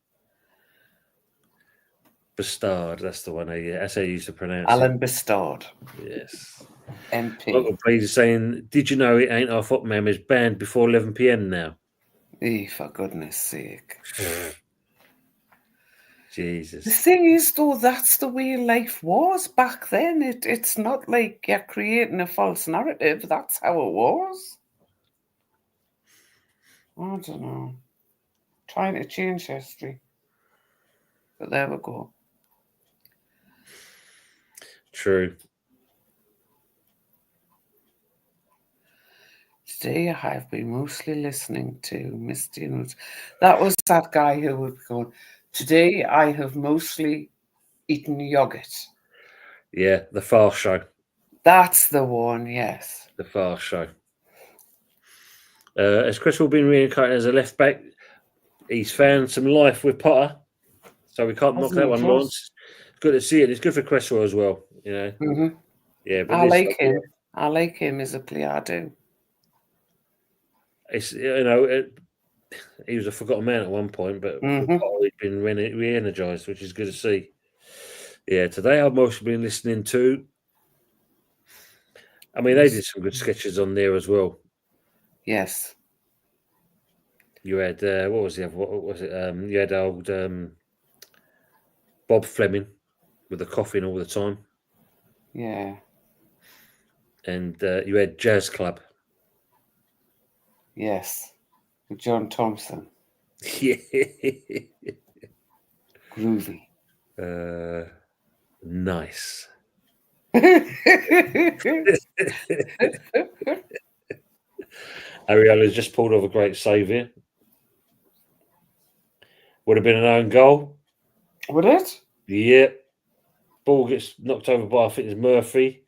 Bastard, that's the one. That's how you used to pronounce Alan it. Bastard. Yes. MP. Local please saying, did you know it ain't our foot, ma'am, is banned before 11 p.m. now? For goodness sake. Jesus. The thing is, though, that's the way life was back then. It's not like you're creating a false narrative. That's how it was. I don't know. Trying to change history. But there we go. True. Today I have been mostly listening to Misty and Roots. That was that guy who would go, today I have mostly eaten yogurt. Yeah, the Far Show. That's the one, yes. The Far Show. Has Cresswell been reincarnated as a left back? He's found some life with Potter, so we can't knock that one, Lawrence. It's good to see it. It's good for Cresswell as well, you know. Mm-hmm. Yeah, but I like him. Yeah. I like him as a player. I do. It's he was a forgotten man at one point, but he's been re-energized, which is good to see. Yeah, today I've mostly been listening to. I mean, they did some good sketches on there as well. Yes. You had what was the other? What was it? You had old Bob Fleming with the coughing all the time. Yeah. And you had Jazz Club. Yes, with John Thompson. Yeah. Groovy. Nice. Ariola's just pulled off a great save here. Would have been an own goal. Would it? Yeah. Ball gets knocked over by, I think it's Murphy.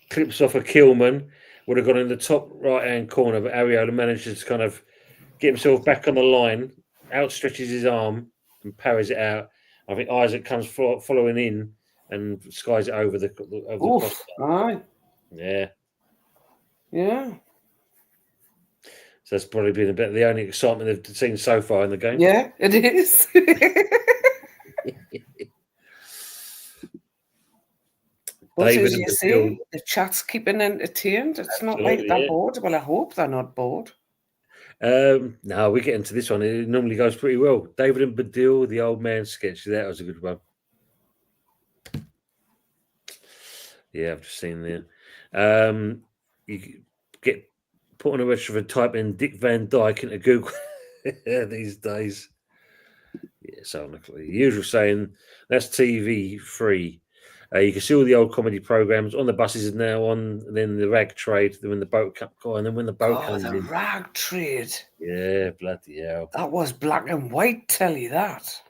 Clips off a Kilman. Would have gone in the top right-hand corner, but Ariola manages to kind of get himself back on the line, outstretches his arm and parries it out. I think Isaac comes following in and skies it over the crossbar. Aye. Yeah. Yeah. So that's probably been the only excitement they've seen so far in the game. Yeah, it is. But as you say, the chat's keeping entertained. It's not like they're bored. Well, I hope they're not bored. No, we get into this one. It normally goes pretty well. David and Badil, the old man sketch. That was a good one. Yeah, I've just seen there. You get put on a register for typing Dick Van Dyke into Google these days. Yeah, so the usual saying, that's TV free. You can see all the old comedy programs on the buses now on, and then the rag trade, then when the boat and then when the boat comes in. The rag trade. Yeah, bloody hell. That was black and white, tell you that.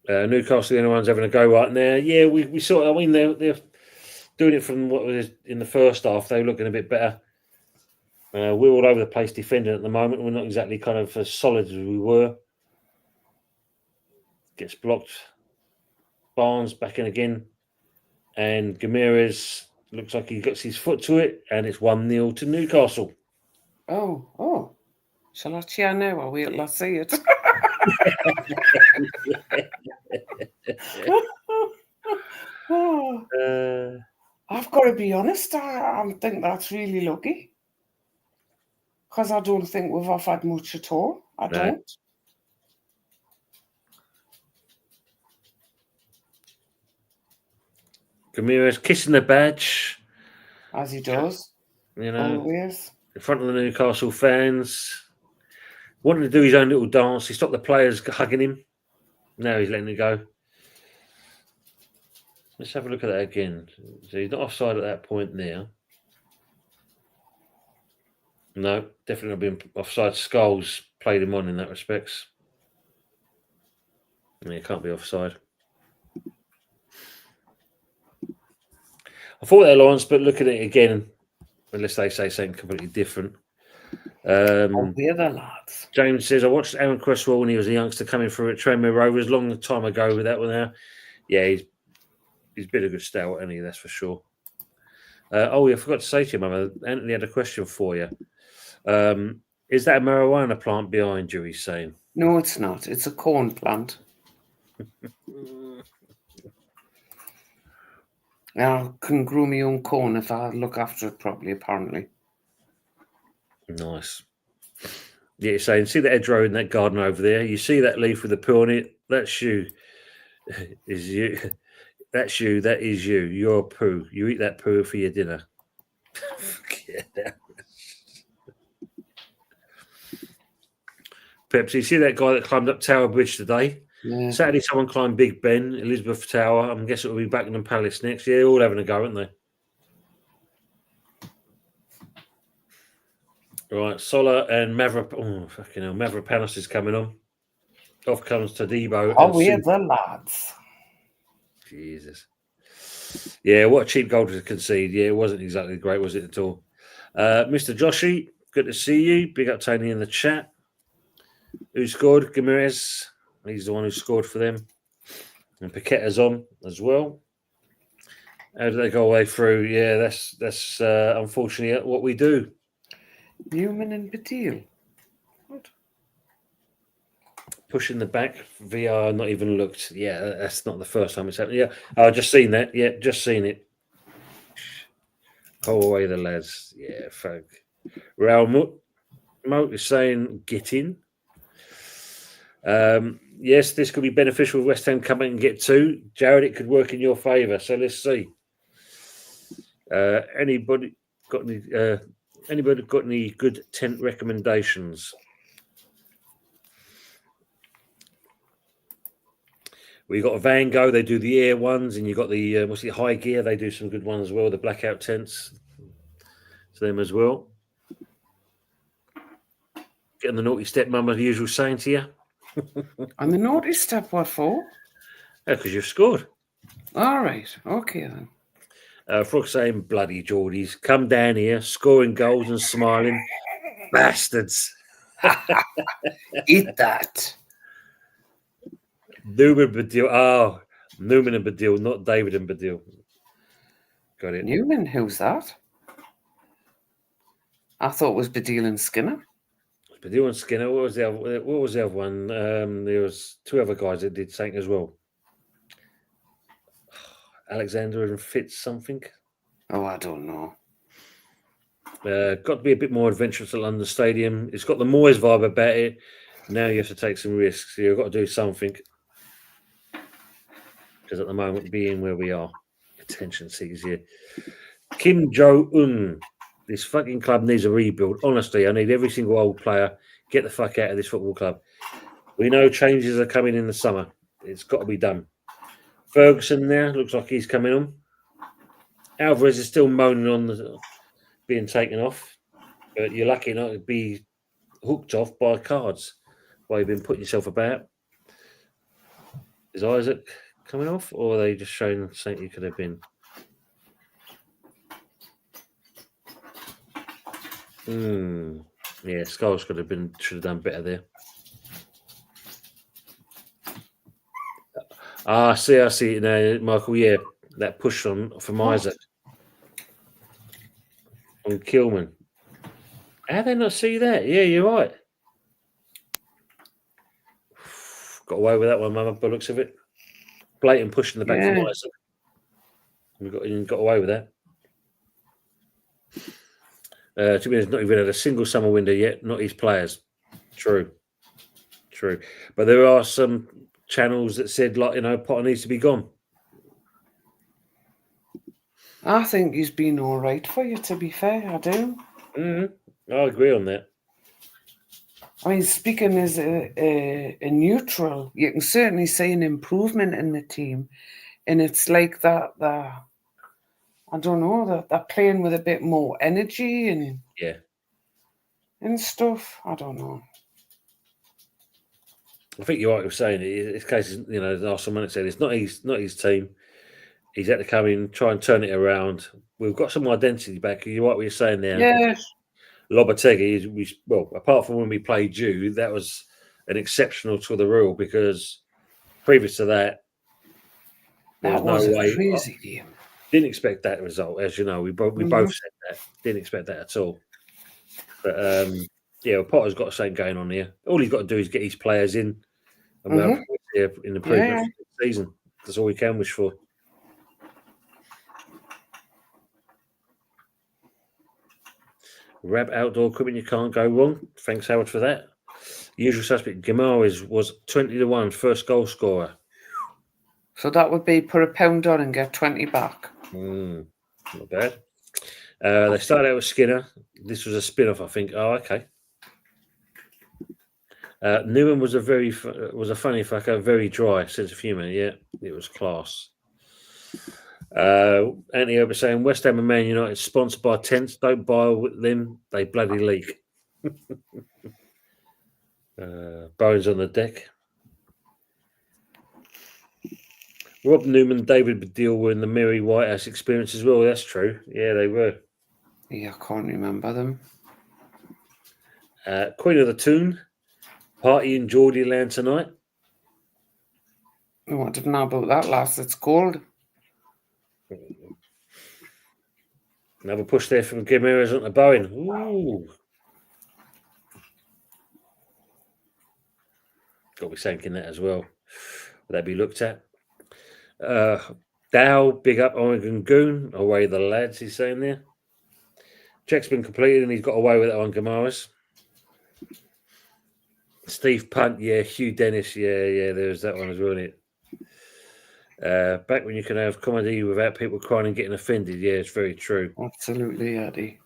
Newcastle, the only ones having a go right now. Yeah, we saw. I mean, they're doing it from what was in the first half. They were looking a bit better. We're all over the place defending at the moment. We're not exactly kind of as solid as we were. Gets blocked. Barnes back in again. And Gamirez looks like he gets his foot to it. And it's 1-0 to Newcastle. Oh. Shall I cheer now or wait till I see it? I've got to be honest, I think that's really lucky. Because I don't think we've offered much at all. I don't. Gamirez kissing the badge. As he does. You know, always in front of the Newcastle fans, wanting to do his own little dance. He stopped the players hugging him. Now he's letting it go. Let's have a look at that again. So he's not offside at that point there. No, definitely not being offside. Skulls played him on in that respects. Yeah, he can't be offside. I thought they Lawrence, but look at it again, unless they say something completely different. we're the lads. James says, I watched Aaron Cresswell when he was a youngster coming through at Tranmere Rovers a long time ago with that one now. Yeah, he's been a good stalwart, hasn't he? That's for sure. I forgot to say to you, Mama, Anthony had a question for you. Is that a marijuana plant behind you, he's saying? No, it's not. It's a corn plant. I can grow my own corn if I look after it properly, apparently. Nice. Yeah, you're saying, see the hedgerow in that garden over there? You see that leaf with the poo on it? That's you. Is you. That's you. That is you. You're poo. You eat that poo for your dinner. Peps, you see that guy that climbed up Tower Bridge today? Yeah. Saturday, someone climbed Big Ben, Elizabeth Tower. I'm guessing it'll be Buckingham Palace next. Yeah, all having a go, aren't they? Right, Sola and Mavra. Oh, fucking hell. Mavropanos is coming on. Off comes Tadibo. We're the lads. Jesus. Yeah, what a cheap goal to concede. Yeah, it wasn't exactly great, was it at all? Mr. Joshy, good to see you. Big up Tony in the chat. Who scored? Gamirez. He's the one who scored for them. And Paqueta's on as well. How did they go away through? Yeah, that's unfortunately what we do. Newman and Badil. What? Pushing the back. VR not even looked. Yeah, that's not the first time it's happened. Yeah, I've just seen that. Yeah, just seen it. Pull away the lads. Yeah, fuck. Raul Moat is saying, get in. Yes, this could be beneficial with West Ham coming and get two. Jared, it could work in your favour. So let's see. Anybody got any good tent recommendations? We got a Van Gogh. They do the air ones, and you got the high gear. They do some good ones as well. The blackout tents, to them as well. Getting the naughty step, Mum, as usual, saying to you. And the naughty step, what for? Because you've scored. All right. Okay, then. Frog saying, bloody Geordies, come down here, scoring goals and smiling. Bastards. Eat that. Newman Badil. Oh, Newman and Badil, not David and Badil. Got it. Newman, who's that? I thought it was Badil and Skinner. Badil and Skinner. What was the other one? There was two other guys that did something as well. Alexander and Fitz something. Oh, I don't know. Got to be a bit more adventurous at London Stadium. It's got the Moyes vibe about it. Now you have to take some risks. You've got to do something. Because at the moment, being where we are, attention seeks you. Kim Jo-un. This fucking club needs a rebuild. Honestly, I need every single old player. Get the fuck out of this football club. We know changes are coming in the summer. It's got to be done. Ferguson there. Looks like he's coming on. Alvarez is still moaning on being taken off. But you're lucky not to be hooked off by cards while you've been putting yourself about. Is Isaac coming off? Or are they just showing something you could have been? Yeah, Scholes should have done better there. I see it now, Michael. Yeah, that push on from Isaac on Kilman. How they not see that? Yeah, you're right. Got away with that one, Mama, by the looks of it. Blatant push in the back from Isaac. We got away with that. To be honest, not even had a single summer window yet, not his players. True. But there are some channels that said, like, Potter needs to be gone. I think he's been all right for you, to be fair. I do. Mm-hmm. I agree on that. I mean, speaking as a neutral, you can certainly see an improvement in the team. And it's like that, I don't know, they're playing with a bit more energy and stuff. I don't know. I think you're right with saying it. It's cases, last someone said it's not his team. He's had to come in, try and turn it around. We've got some identity back. You're right what you're saying there. Yes. Lopetegui, apart from when we played you, that was an exceptional to the rule, because previous to that, there was no way. Crazy game. Didn't expect that result, as you know. We both said that. Didn't expect that at all. But Potter's got the same going on here. All he's got to do is get his players in, and we'll have here in the previous season. That's all we can wish for. Rab outdoor equipment, you can't go wrong. Thanks, Howard, for that. Usual suspect, Gamari was 20-1, first goal scorer. So that would be put £1 on and get 20 back. Not bad. They started out with Skinner. This was a spin-off, I think. Oh, okay. Newman was a funny fucker, very dry sense of humour. Yeah, it was class. Anthony Ober saying West Ham and Man United sponsored by tents. Don't buy them; they bloody leak. Bones on the deck. Rob Newman, David Baddiel were in the Mary Whitehouse experience as well. That's true. Yeah, they were. Yeah, I can't remember them. Queen of the Toon, party in Geordie Land tonight. Oh, I didn't know about that, lass. It's cold. Another push there from Gimeras onto Bowen. Ooh. Got to be thanking that as well. Will that be looked at? Dow, big up Oregon Goon. Away the lads, he's saying there. Check's been completed and he's got away with it on Gamaris. Steve Punt, yeah. Hugh Dennis, yeah. There's that one as well, isn't it? Back when you can have comedy without people crying and getting offended. Yeah, it's very true. Absolutely, Eddie.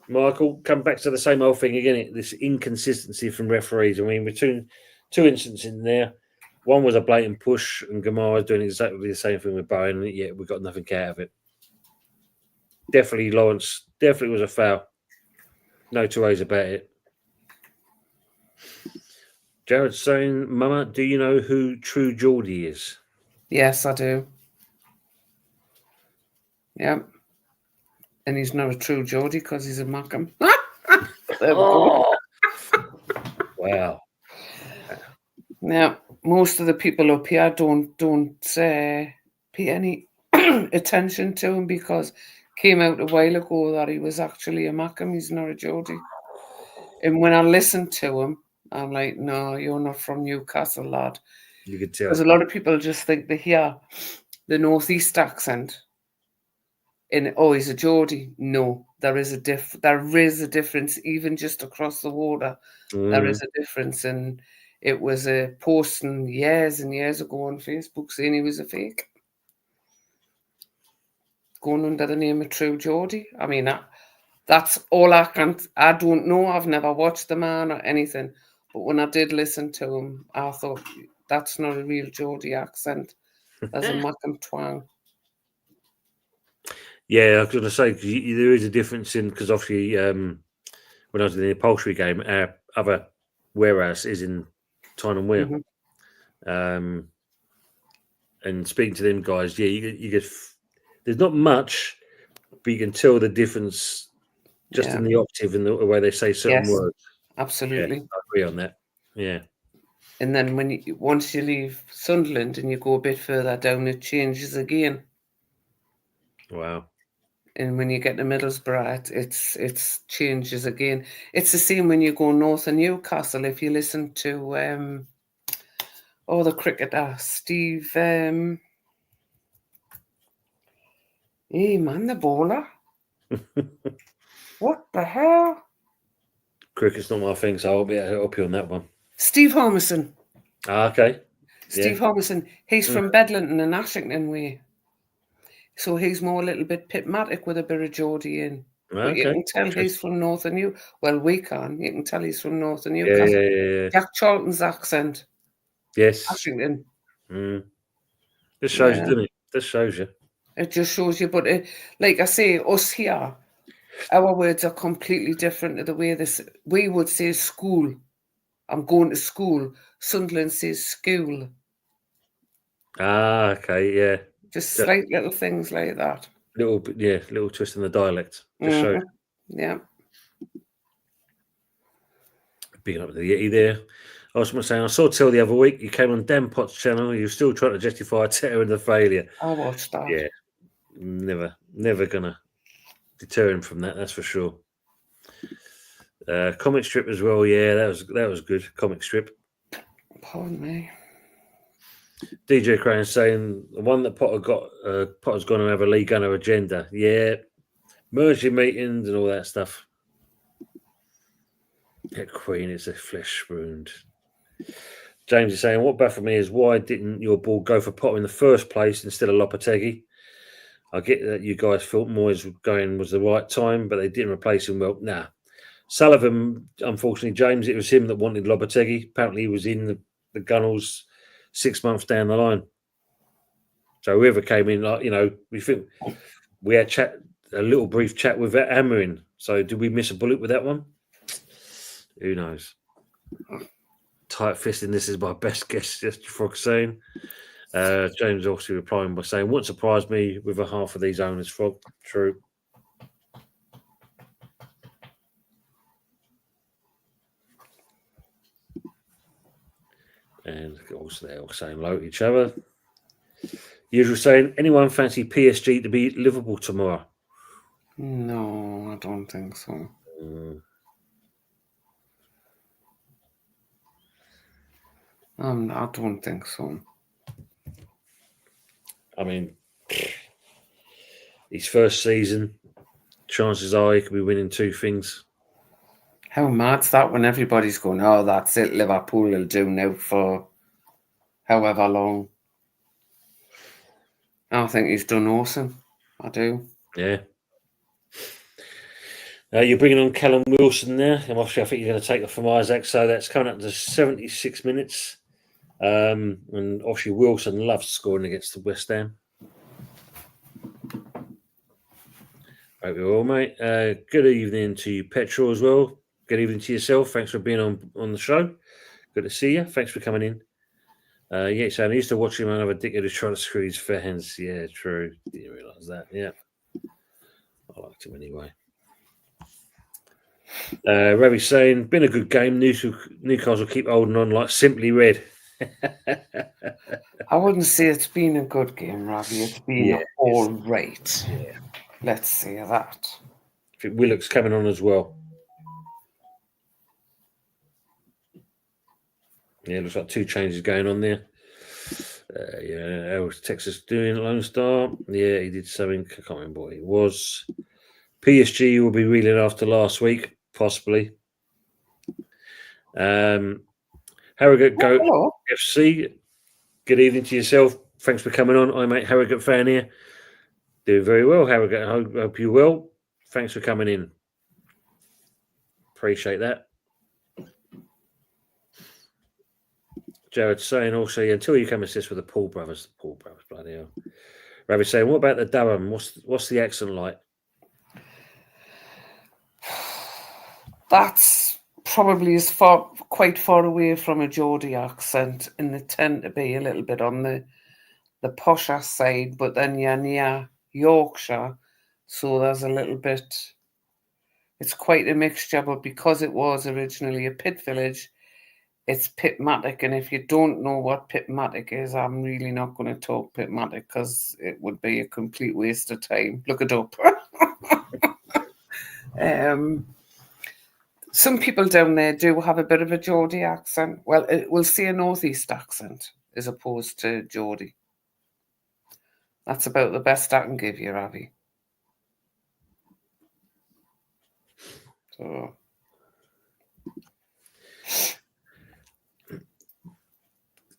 Michael, come back to the same old thing again. This inconsistency from referees. I mean, between two incidents in there, one was a blatant push, and Gamara doing exactly the same thing with Bowen, and yet we got nothing out of it. Definitely, Lawrence. Definitely was a foul. No two ways about it. Jared's saying, Mama, do you know who True Geordie is? Yes, I do. Yep. And he's not a true Geordie because he's a Mackham. Oh. Wow. Now, most of the people up here don't pay any attention to him because came out a while ago that he was actually a Mackham. He's not a Geordie. And when I listen to him, I'm like, no, you're not from Newcastle, lad. You could tell. Because a lot of people just think they hear the northeast accent and he's a Geordie. No, there is a difference, even just across the water. There is a difference, and it was a posting years and years ago on Facebook saying he was a fake, going under the name of True Geordie. I mean, that's all I don't know. I've never watched the man or anything, but when I did listen to him, I thought, that's not a real Geordie accent. There's a Mackham twang. Yeah, I was going to say, there is a difference in, because obviously when I was in the upholstery game, our other warehouse is in Tyne and Wear. And speaking to them guys, yeah, you get, there's not much, but you can tell the difference just in the octave and the way they say certain words. Absolutely. Yeah, I agree on that. Yeah. And then once you leave Sunderland and you go a bit further down, it changes again. Wow. And when you get to Middlesbrough, it's changes again. It's the same when you go north of Newcastle. If you listen to the cricketer Steve, the bowler. What the hell? Cricket's not my thing, so I'll be able to help you on that one. Steve Homerson. Okay. Steve Homerson. He's from Bedlington and Ashington way. So he's more a little bit pitmatic with a bit of Geordie in. But you can tell he's from Northern Newcastle. Well, we can. You can tell he's from Northern Newcastle. Yeah. Jack Charlton's accent. Yes. Washington. This shows you, doesn't it? This shows you. It just shows you. But like I say, us here, our words are completely different to the way we would say school. I'm going to school. Sunderland says school. Ah, okay, yeah. Just slight little things like that. Little twist in the dialect. Just shows. Yeah. Big up to the Yeti there. I was saying, I saw Till the other week. You came on Dan Potts' channel. You're still trying to justify Tetter and the failure. I watched that. Yeah, never gonna deter him from that. That's for sure. Comic strip as well. Yeah, that was good. Comic strip. Pardon me. DJ Crane saying the one that Potter's gone to have a Lee Gunner agenda. Yeah, merging meetings and all that stuff. That Queen is a flesh wound. James is saying, what baffled me is why didn't your board go for Potter in the first place instead of Lopetegui? I get that you guys thought Moyes was the right time, but they didn't replace him well. Nah. Sullivan, unfortunately, James, it was him that wanted Lopetegui. Apparently he was in the Gunnels 6 months down the line. So whoever came in, we had a little brief chat with Amarin. So did we miss a bullet with that one? Who knows? Tight fisting, this is my best guess, just Frog saying. James also replying by saying, wouldn't surprise me with a half of these owners, Frog. True. And also they're all saying hello to each other. Usual saying, anyone fancy PSG to beat Liverpool tomorrow? No, I don't think so. I don't think so. I mean, his first season, chances are he could be winning 2 things. How mad's that when everybody's going, oh, that's it, Liverpool will do now for however long. I think he's done awesome. I do. Yeah. You're bringing on Callum Wilson there. And obviously, I think you're going to take it from Isaac. So that's coming up to 76 minutes. And obviously, Wilson loves scoring against the West Ham. Hope you're all, mate. Good evening to you, Petrol, as well. Good evening to yourself. Thanks for being on the show. Good to see you. Thanks for coming in. So I used to watch him another dickhead who's trying to screw his fans. Yeah, true. Didn't realise that. Yeah. I liked him anyway. Ravi's saying, been a good game. Newcastle keep holding on like Simply Red. I wouldn't say it's been a good game, Ravi. It's been all right. Yeah. Let's say that. I think Willock's coming on as well. Yeah, looks like 2 changes going on there. How was Texas doing at Lone Star? Yeah, he did something. I can't remember what it was. PSG will be reeling after last week, possibly. Harrogate Goat FC. Good evening to yourself. Thanks for coming on. I'm a Harrogate fan here. Doing very well, Harrogate. I hope you're well. Thanks for coming in. Appreciate that. Jared saying also, until you come assist with the Paul brothers, bloody hell. Ravi saying, what about the Durham? What's the accent like? That's probably quite far away from a Geordie accent, and they tend to be a little bit on the posher side, but then you're near Yorkshire, so there's a little bit. It's quite a mixture, but because it was originally a pit village, it's Pitmatic, and if you don't know what Pitmatic is, I'm really not going to talk Pitmatic because it would be a complete waste of time. Look it up. Some people down there do have a bit of a Geordie accent. Well, we'll say a northeast accent as opposed to Geordie. That's about the best I can give you, Ravi. So...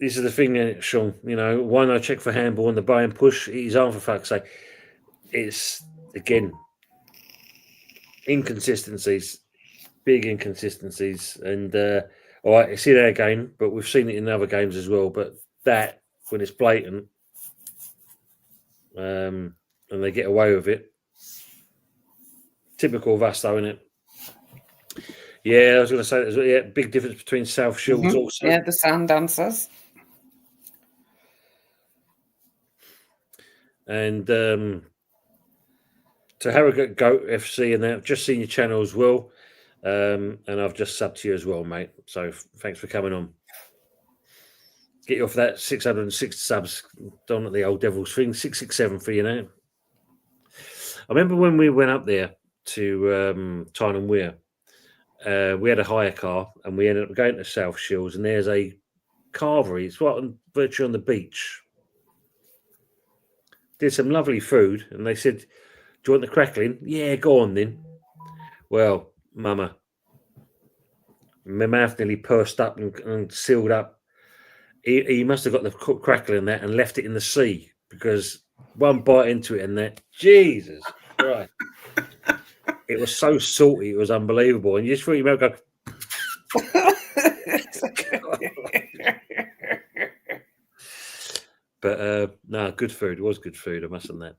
This is the thing, Sean. Why not check for handball on the buy and push? He's on for fuck's sake. it's again inconsistencies, big inconsistencies, and all right, it's in our game, but we've seen it in other games as well. But that when it's blatant, and they get away with it, typical of us, though, isn't it? Yeah, I was going to say there's big difference between South Shields also. Yeah, the sand dancers. And to Harrogate Goat FC, and I've just seen your channel as well. And I've just subbed to you as well, mate. So thanks for coming on. Get you off that 660 subs done at the old Devil's thing, 667 for you now. I remember when we went up there to Tyne and Weir, we had a hire car and we ended up going to South Shields, and there's a carvery. It's right on, virtually on the beach. Did some lovely food, and they said, "Do you want the crackling?" Yeah, go on then. Well, Mama, my mouth nearly pursed up and sealed up. He must have got the crackling in that and left it in the sea, because one bite into it and that, Jesus Christ. It was so salty, it was unbelievable. And you just thought your mouth go. But no, good food. It was good food, I must admit.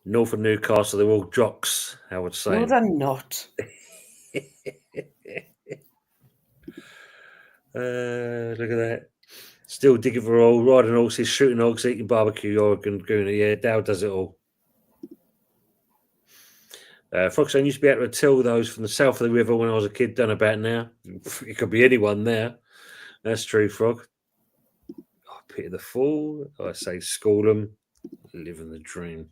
North of Newcastle, they're all jocks, I would say. No, they're not. Look at that. Still digging for all, riding horses, shooting hogs, eating barbecue, Oregon Gooner. Yeah, Dow does it all. Foxzone used to be able to tell those from the south of the river when I was a kid. Done about now. It could be anyone there. That's true, Frog. Oh, pity the fool. I say school them, living the dream.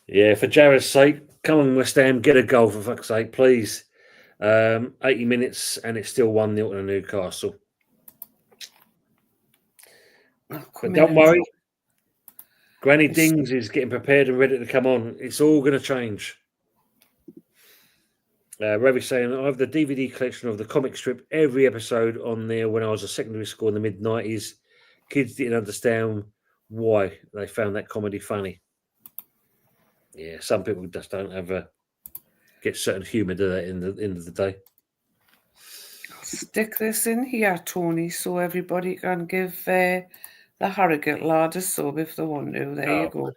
Yeah, for Jared's sake, come on, West Ham, get a goal for fuck's sake, please. 80 minutes and it's still 1-0 to Newcastle. But don't worry. Granny Dings is getting prepared and ready to come on. It's all going to change. Ravi's saying, I have the DVD collection of the comic strip, every episode on there when I was at secondary school in the mid-90s. Kids didn't understand why they found that comedy funny. Yeah, some people just don't have get certain humour, do they, in the end of the day. I'll stick this in here, Tony, so everybody can give the Harrogate lad a sub if they want to. There you go.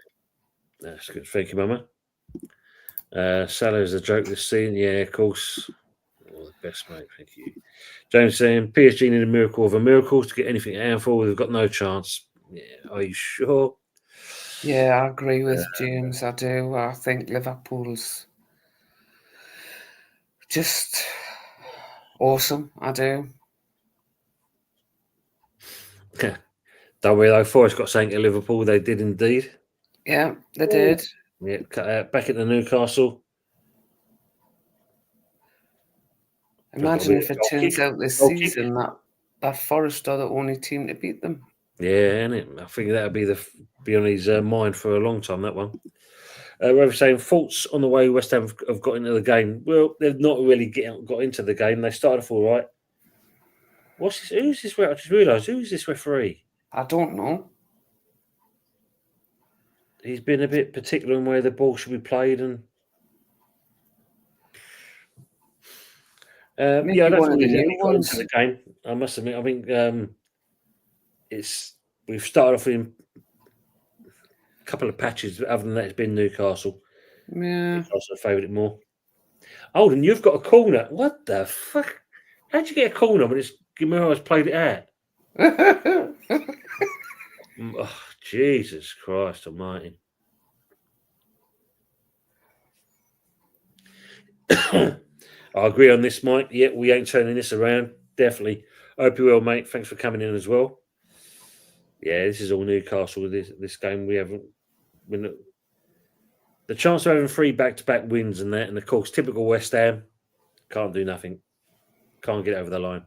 That's good. Thank you, Mama. Salah's a joke this season. Yeah, of course. All the best, mate. Thank you. James saying, PSG need a miracle of a miracle to get anything at Anfield. They've got no chance. Yeah, are you sure? Yeah, I agree with James. I do. I think Liverpool's just awesome. I do. Don't worry though, Forest got something at Liverpool. They did indeed. Yeah, they did. Yeah, back into Newcastle. Imagine if it turns out this season that Forest are the only team to beat them. Yeah, innit? I think that'll be on his mind for a long time, that one. We're saying faults on the way West Ham have got into the game. Well, they've not really got into the game. They started off all right. Who's this? I just realised, who is this referee? I don't know. He's been a bit particular in where the ball should be played, and I don't think he's got into the game. I must admit, I think we've started off in a couple of patches. Other than that, it's been Newcastle. Yeah, Newcastle favoured it more. Holden, you've got a corner. What the fuck? How'd you get a corner when it's Guimaraes played it out? Oh, Jesus Christ Almighty! I agree on this, Mike. Yeah, we ain't turning this around. Definitely. Hope you will, mate. Thanks for coming in as well. Yeah, this is all Newcastle. This game we haven't. The chance of having 3 back-to-back wins and that, and of course, typical West Ham, can't do nothing. Can't get over the line.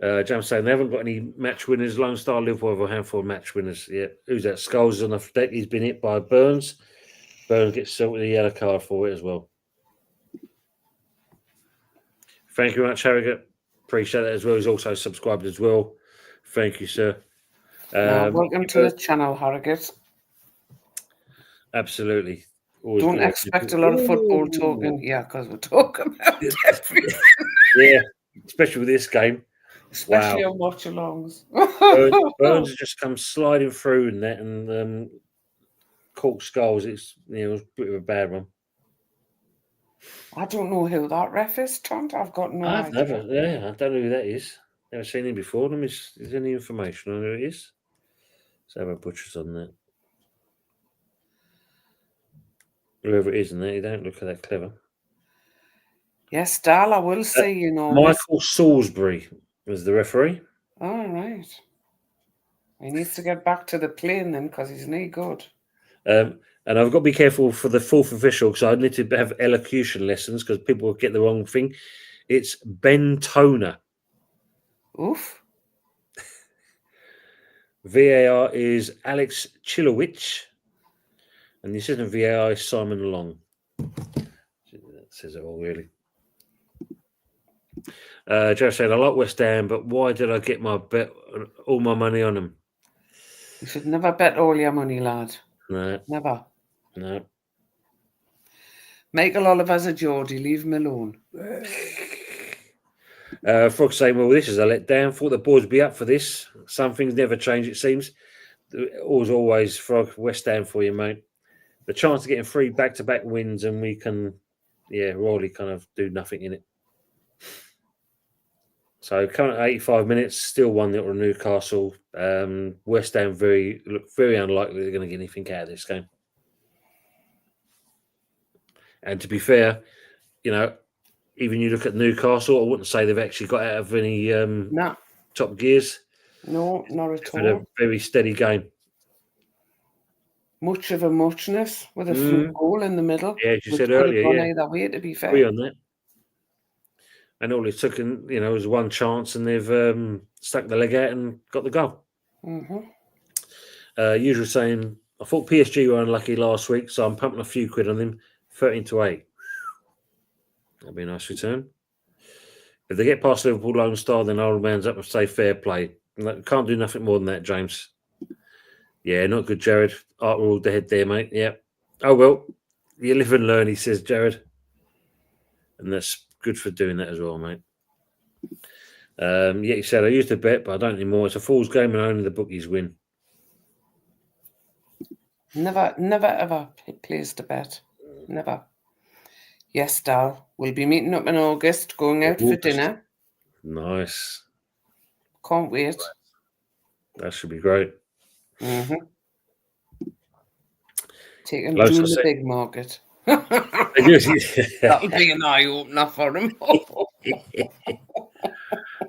Jam saying they haven't got any match winners. Lone Star Liverpool have a handful of match winners. Yeah, who's that? Scholes on the deck. He's been hit by Burns. Burns gets sorted a yellow card for it as well. Thank you very much, Harrogate. Appreciate that as well. He's also subscribed as well. Thank you, sir. Welcome to the channel, Harrogate. Absolutely. Always Don't expect a lot of football talking here because we're talking about everything. Yeah, especially with this game. Especially on watch-alongs. Burns has just come sliding through in that and caught skulls. It's it was a bit of a bad one. I don't know who that ref is, Trent. I've got no idea. I don't know who that is. Never seen him before. Let me. Is there any information on who it is? Let's have a butcher's on that. Whoever it is in there, you don't look that clever. Yes, Dal, I will say, Michael Salisbury was the referee. All right. He needs to get back to the plane then because he's no good. And I've got to be careful for the fourth official because I need to have elocution lessons because people will get the wrong thing. It's Ben Toner. Oof. VAR is Alex Chilowich. And the assistant VAR is Simon Long. That says it all, really. Joe said, I like West Ham, but why did I get all my money on them? You should never bet all your money, lad. No. Never. No. Michael Oliver's a Geordie. Leave him alone. Frog saying, well, this is a letdown. Thought the boys would be up for this. Some things never change, it seems. Always, Frog, West Ham for you, mate. The chance of getting 3 back-to-back wins and we can, Rawley kind of do nothing in it. So coming at 85 minutes, still 1-0 to Newcastle. West Ham look very unlikely they're going to get anything out of this game. And to be fair, even you look at Newcastle, I wouldn't say they've actually got out of any top gears. No, not at all. It's been a very steady game. Much of a muchness with a fluke goal in the middle. Yeah, as you said earlier, either way, to be fair. Agree on that. And all it took, was one chance, and they've stuck the leg out and got the goal. Mm-hmm. Usual saying, I thought PSG were unlucky last week, so I'm pumping a few quid on them. 13-8. That'd be a nice return. If they get past Liverpool Lone Star, then old man's up and say fair play. Can't do nothing more than that, James. Yeah, not good, Jared. Art ruled the head there, mate. Yeah. Oh, well, you live and learn, he says, Jared. And that's good for doing that as well, mate. He said, I used to bet, but I don't anymore. It's a fool's game and only the bookies win. Never ever placed a bet. Never. Yes, Dal. We'll be meeting up in August, going out for dinner. Nice. Can't wait. That should be great. Mm-hmm. Take him doing the big market. That'll be an eye-opener for him.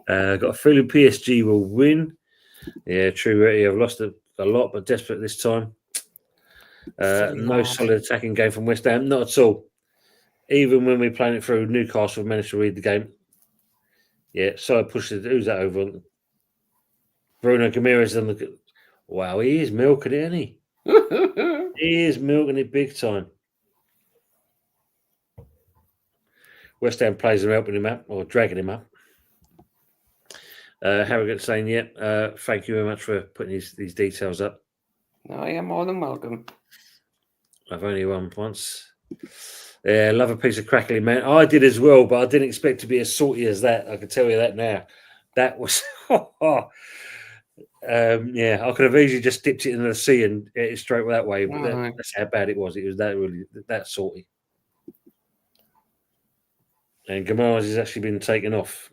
Got a feeling PSG will win. Yeah, true. I've lost a lot, but desperate this time. No solid attacking game from West Ham. Not at all. Even when we're playing it through, Newcastle managed to read the game. Yeah, so I pushed it. Who's that over? Bruno Guimaraes on the. Wow, he is milking it, isn't he? He is milking it big time. West Ham players are helping him up or dragging him up. Harrogate saying, thank you very much for putting these details up. No, you're more than welcome. I've only won once. Yeah, love a piece of crackling, man. I did as well, but I didn't expect to be as salty as that. I can tell you that now. That was, I could have easily just dipped it in the sea and ate it straight that way. But that's how bad it was. It was that salty. And Guimaraes has actually been taken off.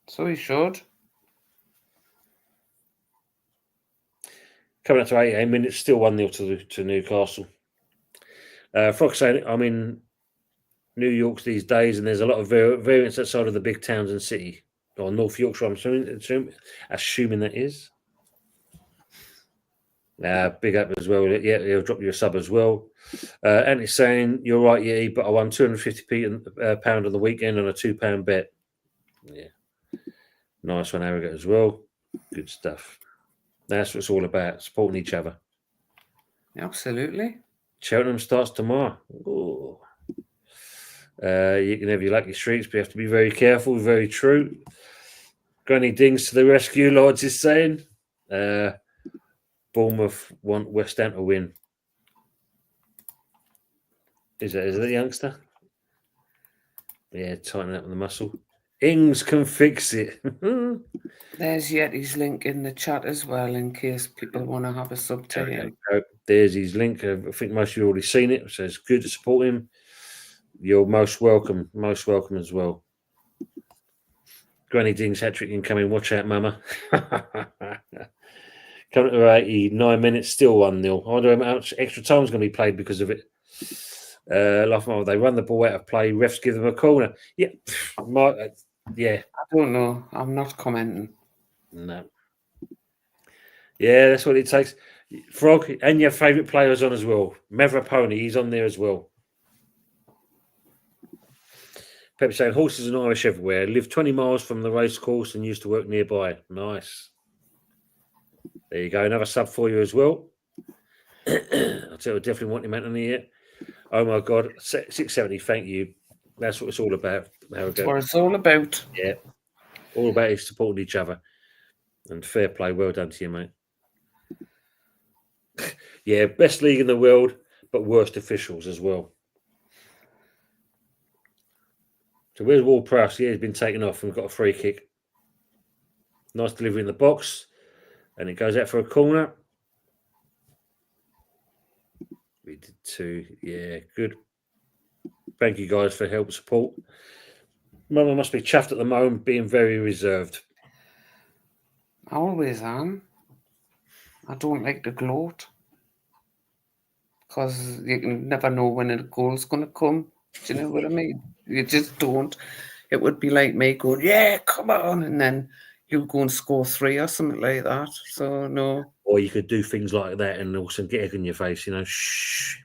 So he should. Coming up to 88 minutes, still 1-0 to Newcastle. Frog saying, I'm in New York these days, and there's a lot of variance outside of the big towns and city. Or North Yorkshire, I'm assuming that is. Big up as well. Yeah, he'll drop you a sub as well. And he's saying, you're right, yeah, but I won £250 pound on the weekend on a £2 bet. Yeah. Nice one, Harrogate as well. Good stuff. That's what it's all about, supporting each other. Absolutely. Cheltenham starts tomorrow. Ooh. You can have your lucky streaks, but you have to be very careful. Very true. Granny Dings to the rescue, Lords is saying. Bournemouth want West Ham to win. Is it the youngster? Yeah, tighten up the muscle. Ings can fix it. There's Yeti's link in the chat as well, in case people want to have a sub to him. There's his link. I think most of you have already seen it, so it's good to support him. You're most welcome as well. Granny Dings hat-trick incoming. Watch out, Mama. Coming to 89 minutes, still 1-0. I wonder how much extra time is going to be played because of it. They run the ball out of play. Refs give them a corner. Yeah, yeah. I don't know. I'm not commenting. No. Yeah, that's what it takes. Frog, and your favourite players on as well. Pony, he's on there as well. Pepper saying horses and Irish everywhere. Live 20 miles from the race course and used to work nearby. Nice. There you go. Another sub for you as well. I'll tell you, definitely want him out on here. Oh my God, 670. Thank you. That's what it's all about. That's what it's all about. Yeah, all about is supporting each other and fair play. Well done to you, mate. Yeah, best league in the world, but worst officials as well. So where's Ward-Prowse? Yeah, he's been taken off and got a free kick. Nice delivery in the box, and it goes out for a corner. We did 2. Yeah, good. Thank you guys for help and support. Mama must be chuffed at the moment, being very reserved. I always am. I don't like to gloat because you can never know when a goal's going to come. Do you know what I mean? You just don't. It would be like me going, yeah, come on, and then you go and score 3 or something like that. So, no. Or you could do things like that and also get egg in your face, you know. Shh.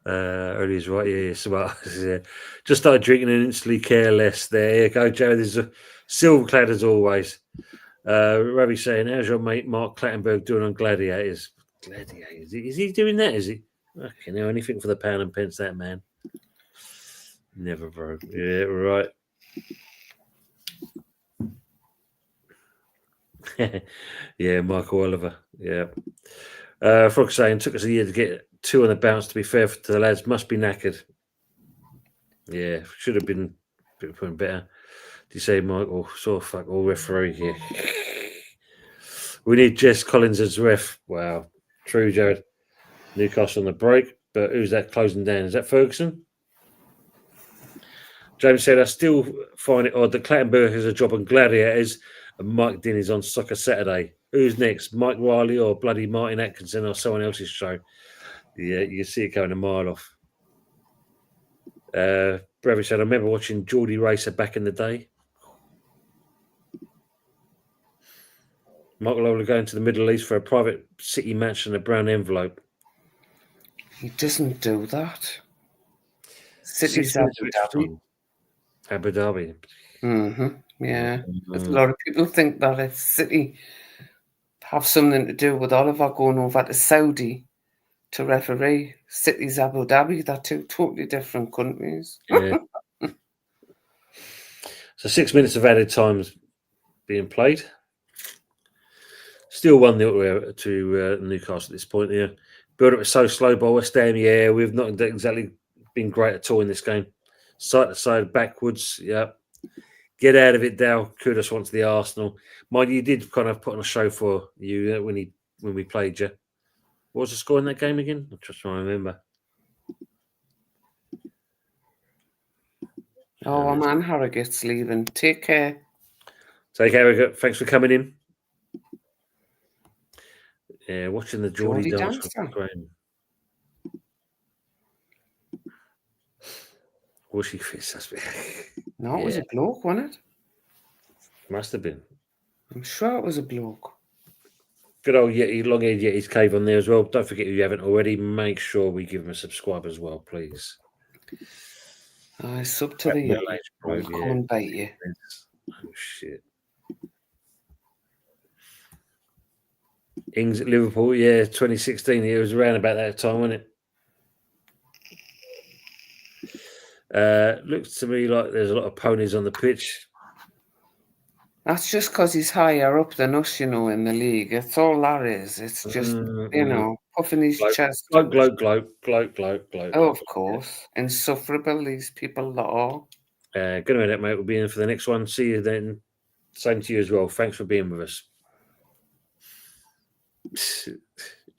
Early's right, yeah, smart. Yeah. Just started drinking and instantly care less. There you go, Joe. There's a silver-clad as always. Ravi saying, how's your mate Mark Clattenburg doing on Gladiators? Gladiators? Is he doing that? Is he? Okay, now anything for the pound and pence, that man. Never broke. Yeah, right. Yeah, Michael Oliver. Yeah. Frog saying, took us a year to get 2 on the bounce. To be fair to the lads, must be knackered. Yeah, should have been putting better. Do you say, Michael? So fuck all referee here. We need Jess Collins as ref. Wow. True, Jared. Newcastle on the break. But who's that closing down? Is that Ferguson? James said, I still find it odd that Clattenburg has a job on Gladiators and Mike Dean is on Soccer Saturday. Who's next? Mike Riley or bloody Martin Atkinson or someone else's show? Yeah, you can see it going a mile off. Brevi said, I remember watching Geordie Racer back in the day. Michael Ola going to the Middle East for a private City match and a brown envelope. He doesn't do that. City's Abu Dhabi. Abu Dhabi. Mm-hmm. Yeah. A lot of people think that if City have something to do with Oliver going over to Saudi to referee, City's Abu Dhabi. They're 2 totally different countries. Yeah. So 6 minutes of added times being played. Still 1-0 to Newcastle at this point. Yeah, build-up was so slow by West Ham. Yeah, we've not exactly been great at all in this game. Side to side, backwards. Yeah, get out of it, Dow. Kudos wants the Arsenal. Mind you, did kind of put on a show for you when we played you. What was the score in that game again? I'm just trying to remember. Oh, man, Harrogate's leaving. Take care. Take care, Harrogate. Thanks for coming in. Yeah, watching the Geordie dance. Was she fit? No, it was a bloke, wasn't it? Must have been. I'm sure it was a bloke. Good old Yeti, long-haired Yeti's cave on there as well. Don't forget, if you haven't already, make sure we give him a subscribe as well, please. Sub to the Yeti. I'll come and bite you. Oh, shit. Ings at Liverpool, yeah, 2016. It was around about that time, wasn't it? Looks to me like there's a lot of ponies on the pitch. That's just because he's higher up than us, in the league. It's all that is. It's just, puffing his chest. Gloat. Oh, of course. Yeah. Insufferable, these people that are. Good night, mate. We'll be in for the next one. See you then. Same to you as well. Thanks for being with us.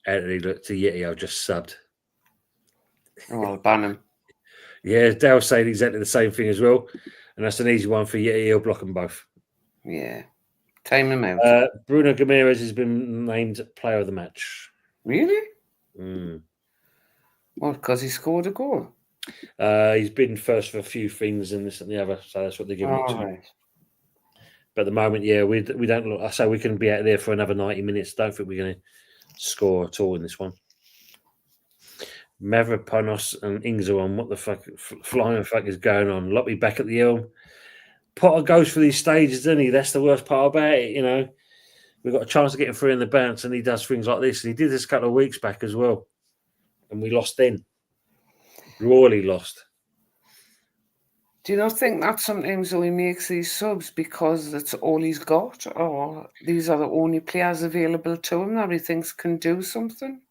Anthony, look, to Yeti, I've just subbed. Oh, I'll ban him. Yeah, Dale's saying exactly the same thing as well. And that's an easy one for Yeti. He'll block them both. Yeah. Time him out. Bruno Guimaraes has been named player of the match. Really? Mm. Well, because he scored a goal. He's been first for a few things and this and the other, so that's what they're giving it to. Right. But at the moment, yeah, we don't look. I say we can be out there for another 90 minutes. Don't think we're going to score at all in this one. Mavropanos and Ings are on. What the fuck? Flying fuck is going on? Loppy back at the helm. Potter goes for these stages, doesn't he? That's the worst part about it, We've got a chance of getting through in the bounce, and he does things like this. And he did this a couple of weeks back as well. And we lost then. Royally lost. Do you not think that sometimes he makes these subs because that's all he's got, or these are the only players available to him that he thinks can do something?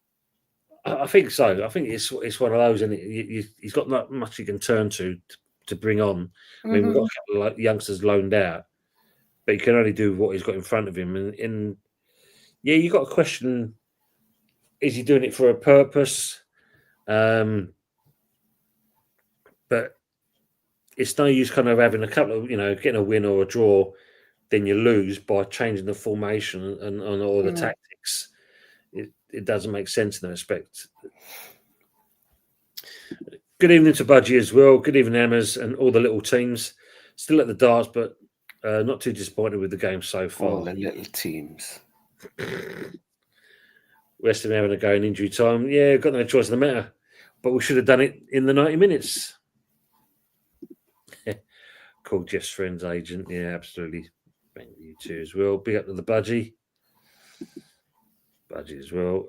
I think so. I think it's one of those, and he's got not much he can turn to bring on. I mean, we've got a couple of youngsters loaned out, but he can only do what he's got in front of him. And yeah, you got to question: is he doing it for a purpose? But it's no use kind of having a couple of getting a win or a draw, then you lose by changing the formation and all the tactics. It doesn't make sense in that respect. Good evening to Budgie as well. Good evening, Hammers, and all the little teams. Still at the darts, but not too disappointed with the game so far. All the little teams. West Ham having a go in injury time. Yeah, got no choice in the matter. But we should have done it in the 90 minutes. Call Jeff's friend's agent. Yeah, absolutely. Thank you too as well. Big up to the Budgie. Budgie as well.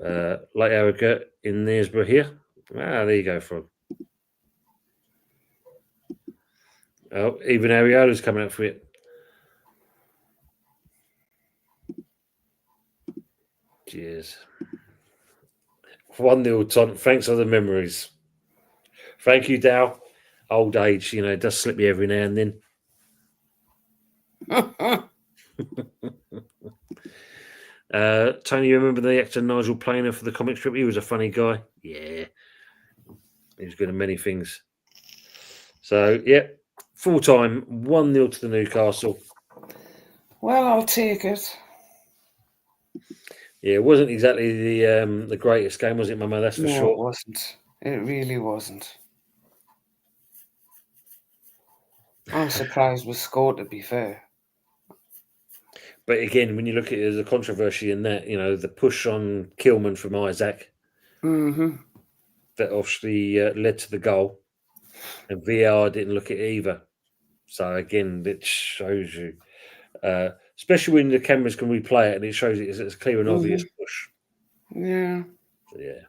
Late Erica in Knaresborough here. There you go, Frog. Oh, even Ariola's coming up for it. Cheers. 1-0, Ton. Thanks for the memories. Thank you, Dow. Old age, it does slip me every now and then. Tony, you remember the actor Nigel Planer for the comic strip? He was a funny guy. Yeah. He was good at many things. So, yeah, full time, 1-0 to the Newcastle. Well, I'll take it. Yeah, it wasn't exactly the greatest game, was it, Mama? That's for sure. No, it wasn't. It really wasn't. I'm surprised we scored, to be fair. But again, when you look at it, there's a controversy in that, the push on Kilman from Isaac that obviously led to the goal, and VAR didn't look at it either. So again, it shows you, especially when the cameras can replay it, and it shows it's a clear and obvious push. Yeah. Yeah.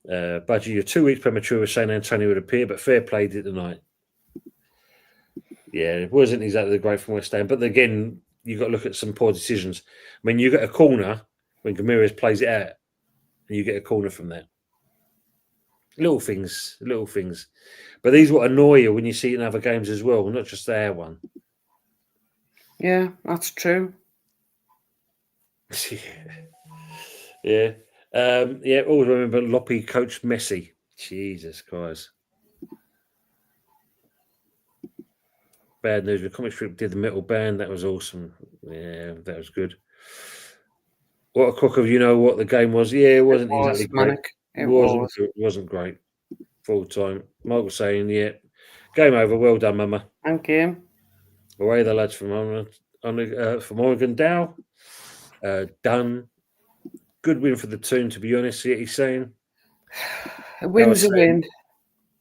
Budgie, you're 2 weeks premature with San Antonio would appear, but fair play did tonight. Yeah, it wasn't exactly the great from West Ham, but again, you've got to look at some poor decisions. I mean, you get a corner when Guimaraes plays it out, and you get a corner from that. Little things. But these will annoy you when you see it in other games as well, not just our one. Yeah, that's true. Yeah. Always remember Loppy coached Messi. Jesus Christ. Bad news. The comic strip did the metal band. That was awesome. Yeah, that was good. What a crock of what the game was. Yeah, it wasn't exactly great. It wasn't great. Full time. Mark was saying, yeah, game over. Well done, Mama. Thank you. Away the lads from Oregon. Dow. Done. Good win for the team, to be honest. Yeah, he's saying. A win's a win.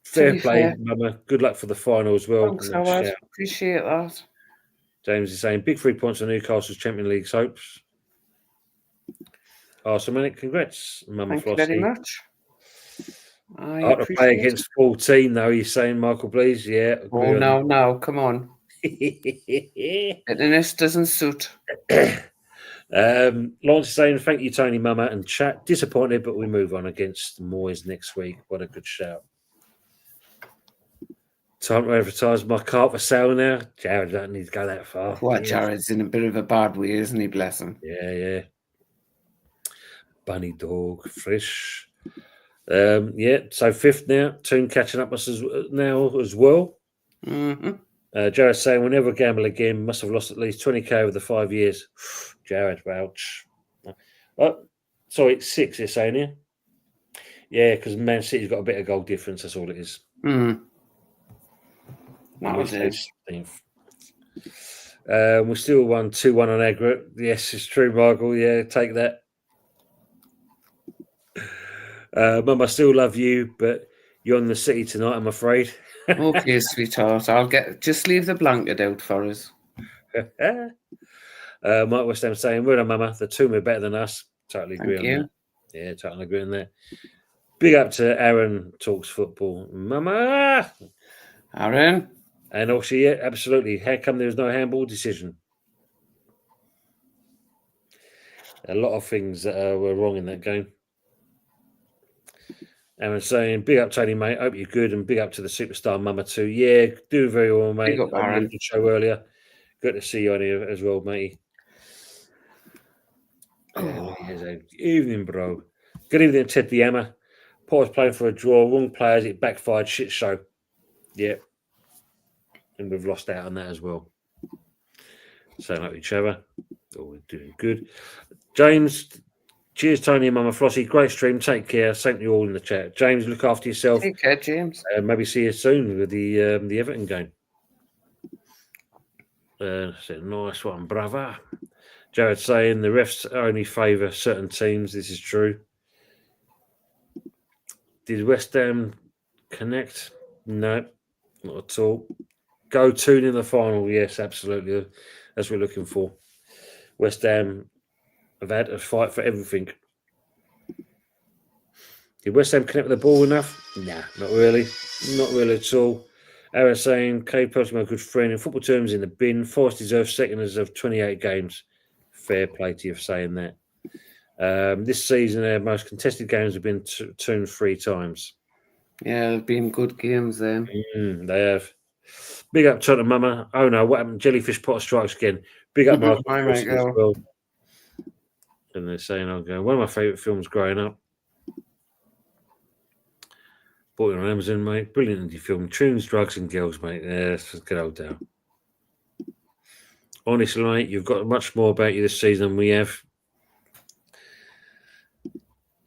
Fair play, Mama. Good luck for the final as well. Thanks, Howard. Appreciate that. James is saying big 3 points on Newcastle's Champions League hopes. Arsenal, congrats, MammaFlossy. Thank you very much. I ought to play appreciate against 14, though. You're saying, Michael, please? Yeah. Oh, no, come on. This doesn't suit. Lawrence is saying, thank you, Tony, Mama, and chat. Disappointed, but we move on against Moyes next week. What a good shout. Time to advertise my car for sale now. Jared don't need to go that far. What, Jared's in a bit of a bad way, isn't he? Bless him. Yeah. Bunny dog, fresh. So 5th now. Toon catching up us now as well. Mm-hmm. Jared saying, we'll never gamble again. Must have lost at least 20k over the 5 years. Jared, ouch. Oh, sorry, 6, they're saying here. Yeah, because Man City's got a bit of goal difference. That's all it is. That was it. We still won 2-1 on aggregate. Yes, it's true, Michael. Yeah, take that. Mum, I still love you, but you're on the City tonight, I'm afraid. Okay, sweetheart. Just leave the blanket out for us. Mike West Ham saying, well done, Mama. The two are better than us. Totally agree on that. Yeah, totally agree on that. Big up to Aaron Talks Football. Mama! Aaron? And also, yeah, absolutely. How come there was no handball decision? A lot of things that were wrong in that game. Aaron saying, big up, Tony, mate. Hope you're good. And big up to the superstar Mama too. Yeah, doing very well, mate. Big up, Aaron. I did the show earlier. Good to see you on here as well, mate. Evening, bro. Good evening, Ted the Hammer. Paul was playing for a draw. Wrong players. It backfired. Shit show. Yeah. And we've lost out on that as well. Sound like each other. Oh, we're doing good. James, cheers, Tony and MammaFlossy. Great stream. Take care. Thank you all in the chat. James, look after yourself. Take care, James. Maybe see you soon with the Everton game. Nice one, brother. Jared saying the refs only favour certain teams. This is true. Did West Ham connect? No, not at all. Go Toon in the final. Yes, absolutely. That's what we're looking for. West Ham have had a fight for everything. Did West Ham connect with the ball enough? Nah, not really. Not really at all. Aaron saying, Kay Pelton, my good friend, in football terms, in the bin. Forrest deserves second as of 28 games. Fair play to you for saying that. This season, their most contested games have been Toon 3 times. Yeah, they've been good games then. They have. Big up to Mama. Oh no, what happened? Jellyfish Potter strikes again. Big up Mark as well. And they're saying, I'll go. One of my favourite films growing up. Bought it on Amazon, mate. Brilliant indie film. Tunes, drugs, and girls, mate. Yeah, that's a good old down. Honestly, mate, you've got much more about you this season than we have.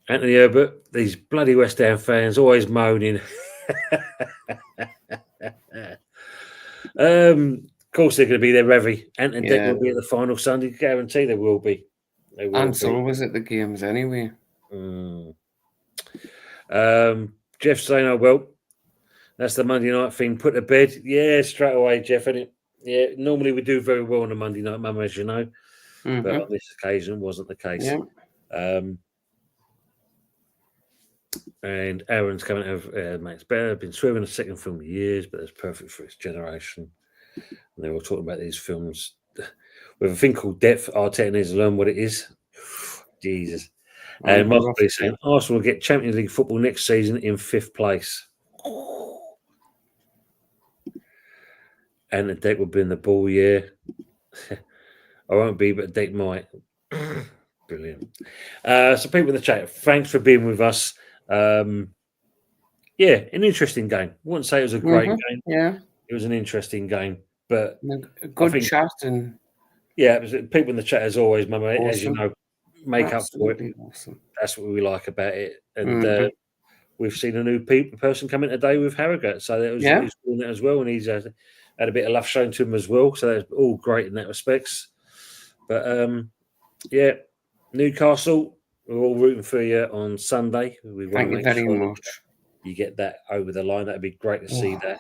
Anthony Herbert, these bloody West Ham fans always moaning. Of course, they're going to be there, Revy. Ant and Dick will be at the final Sunday. Guarantee they will be. They will and so was at the games anyway. Jeff saying, oh, well, that's the Monday night thing. Put to bed. Yeah, straight away, Jeff, isn't it? Yeah, normally we do very well on a Monday night, Mum, as you know. But on this occasion, wasn't the case. Yeah. And Aaron's coming out, mate, it's better. I've been swearing a second film for years, but it's perfect for its generation. And they're all talking about these films with a thing called depth. Arteta needs to learn what it is. Jesus. And Michael is saying Arsenal will get Champions League football next season in 5th place. And the deck will be in the ball, yeah. I won't be, but the deck might. Brilliant. So people in the chat, thanks for being with us. An interesting game. I wouldn't say it was a great game. Yeah. It was an interesting game. But a good chat and people in the chat as always, Mama, awesome. As you know, make Absolutely up for it. Awesome. That's what we like about it. And we've seen a new person come in today with Harrogate. So that was he's doing that as well. And he's had a bit of love shown to him as well. So that's all great in that respects. But Newcastle, we're all rooting for you on Sunday. Thank you very much. You get that over the line. That'd be great to see that.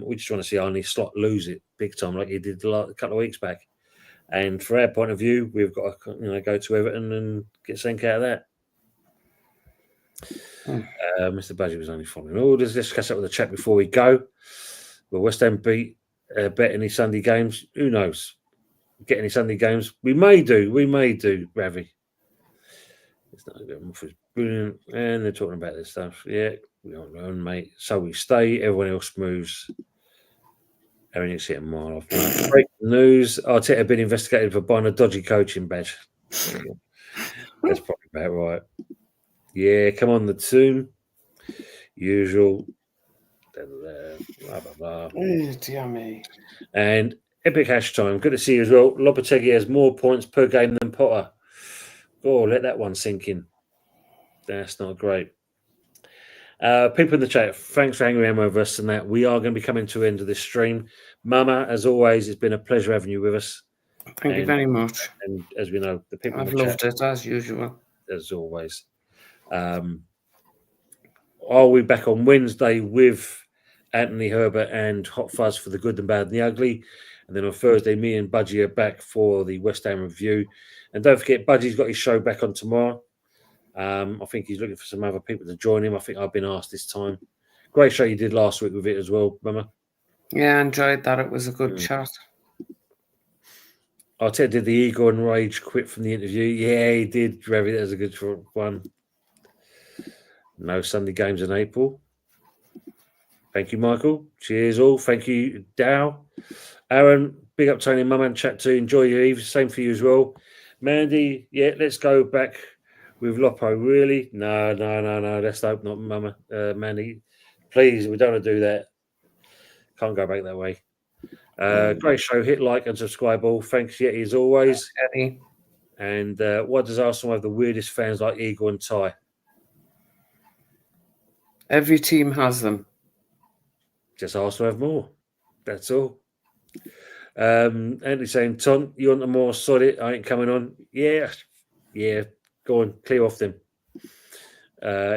We just want to see Arnie Slot lose it big time like he did a couple of weeks back. And from our point of view, we've got to go to Everton and get something out of that. Mr. Badger was only following orders. Let's catch up with the chat before we go. Will West Ham bet any Sunday games? Who knows? Get any Sunday games? We may do, Ravi. It's not brilliant. And they're talking about this stuff. Yeah, we don't know, mate. So we stay. Everyone else moves. Everything's hitting a mile off. Breaking news. Arteta been investigated for buying a dodgy coaching badge. That's probably about right. Yeah, come on, the tune. Usual. Blah, blah, blah. Oh, dear me. And epic hash time. Good to see you as well. Lopetegui has more points per game than Potter. Oh, let that one sink in. That's not great. People in the chat, thanks for hanging around with us and that. We are going to be coming to the end of this stream. Mama, as always, it's been a pleasure having you with us. Thank you very much. And as we know, the people I've in the loved chat, it, as usual. as always. I'll be back on Wednesday with Anthony Herbert and Hot Fuzz for the good, and bad, and the ugly. And then on Thursday, me and Budgie are back for the West Ham review. And don't forget, Budgie's got his show back on tomorrow. I think he's looking for some other people to join him. I think I've been asked this time. Great show you did last week with it as well, Mama. Yeah, I enjoyed that. It was a good chat. Arteta did the ego and rage quit from the interview. Yeah, he did, Ravi. That was a good one. No Sunday games in April. Thank you, Michael. Cheers, all. Thank you, Dow. Aaron, big up Tony, Mum, and chat too. Enjoy your eve. Same for you as well. Mandy, yeah, let's go back with Lopo. Really? No. Let's hope not, Mama. Mandy, please, we don't want to do that. Can't go back that way. Great show. Hit like and subscribe all. Thanks, Yeti, as always. Thanks, Eddie. And why does Arsenal have the weirdest fans like Eagle and Ty? Every team has them. Just Arsenal have more. That's all. Anthony saying, Ton, you want the more solid? I ain't coming on. Yeah. Go on, clear off them.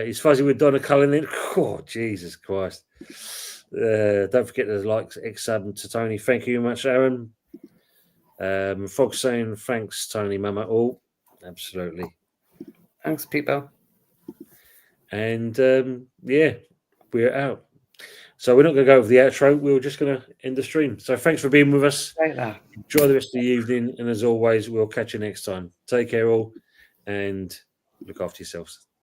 He's fuzzy with Donna Cullen in. Oh, Jesus Christ. Don't forget the likes, ex-sub to Tony. Thank you very much, Aaron. Frog saying, thanks, Tony, Mama. All. Absolutely. Thanks, people. And yeah, we're out. So we're not going to go over the outro. We're just going to end the stream. So thanks for being with us. Like that. Enjoy the rest of the evening. And as always, we'll catch you next time. Take care all and look after yourselves.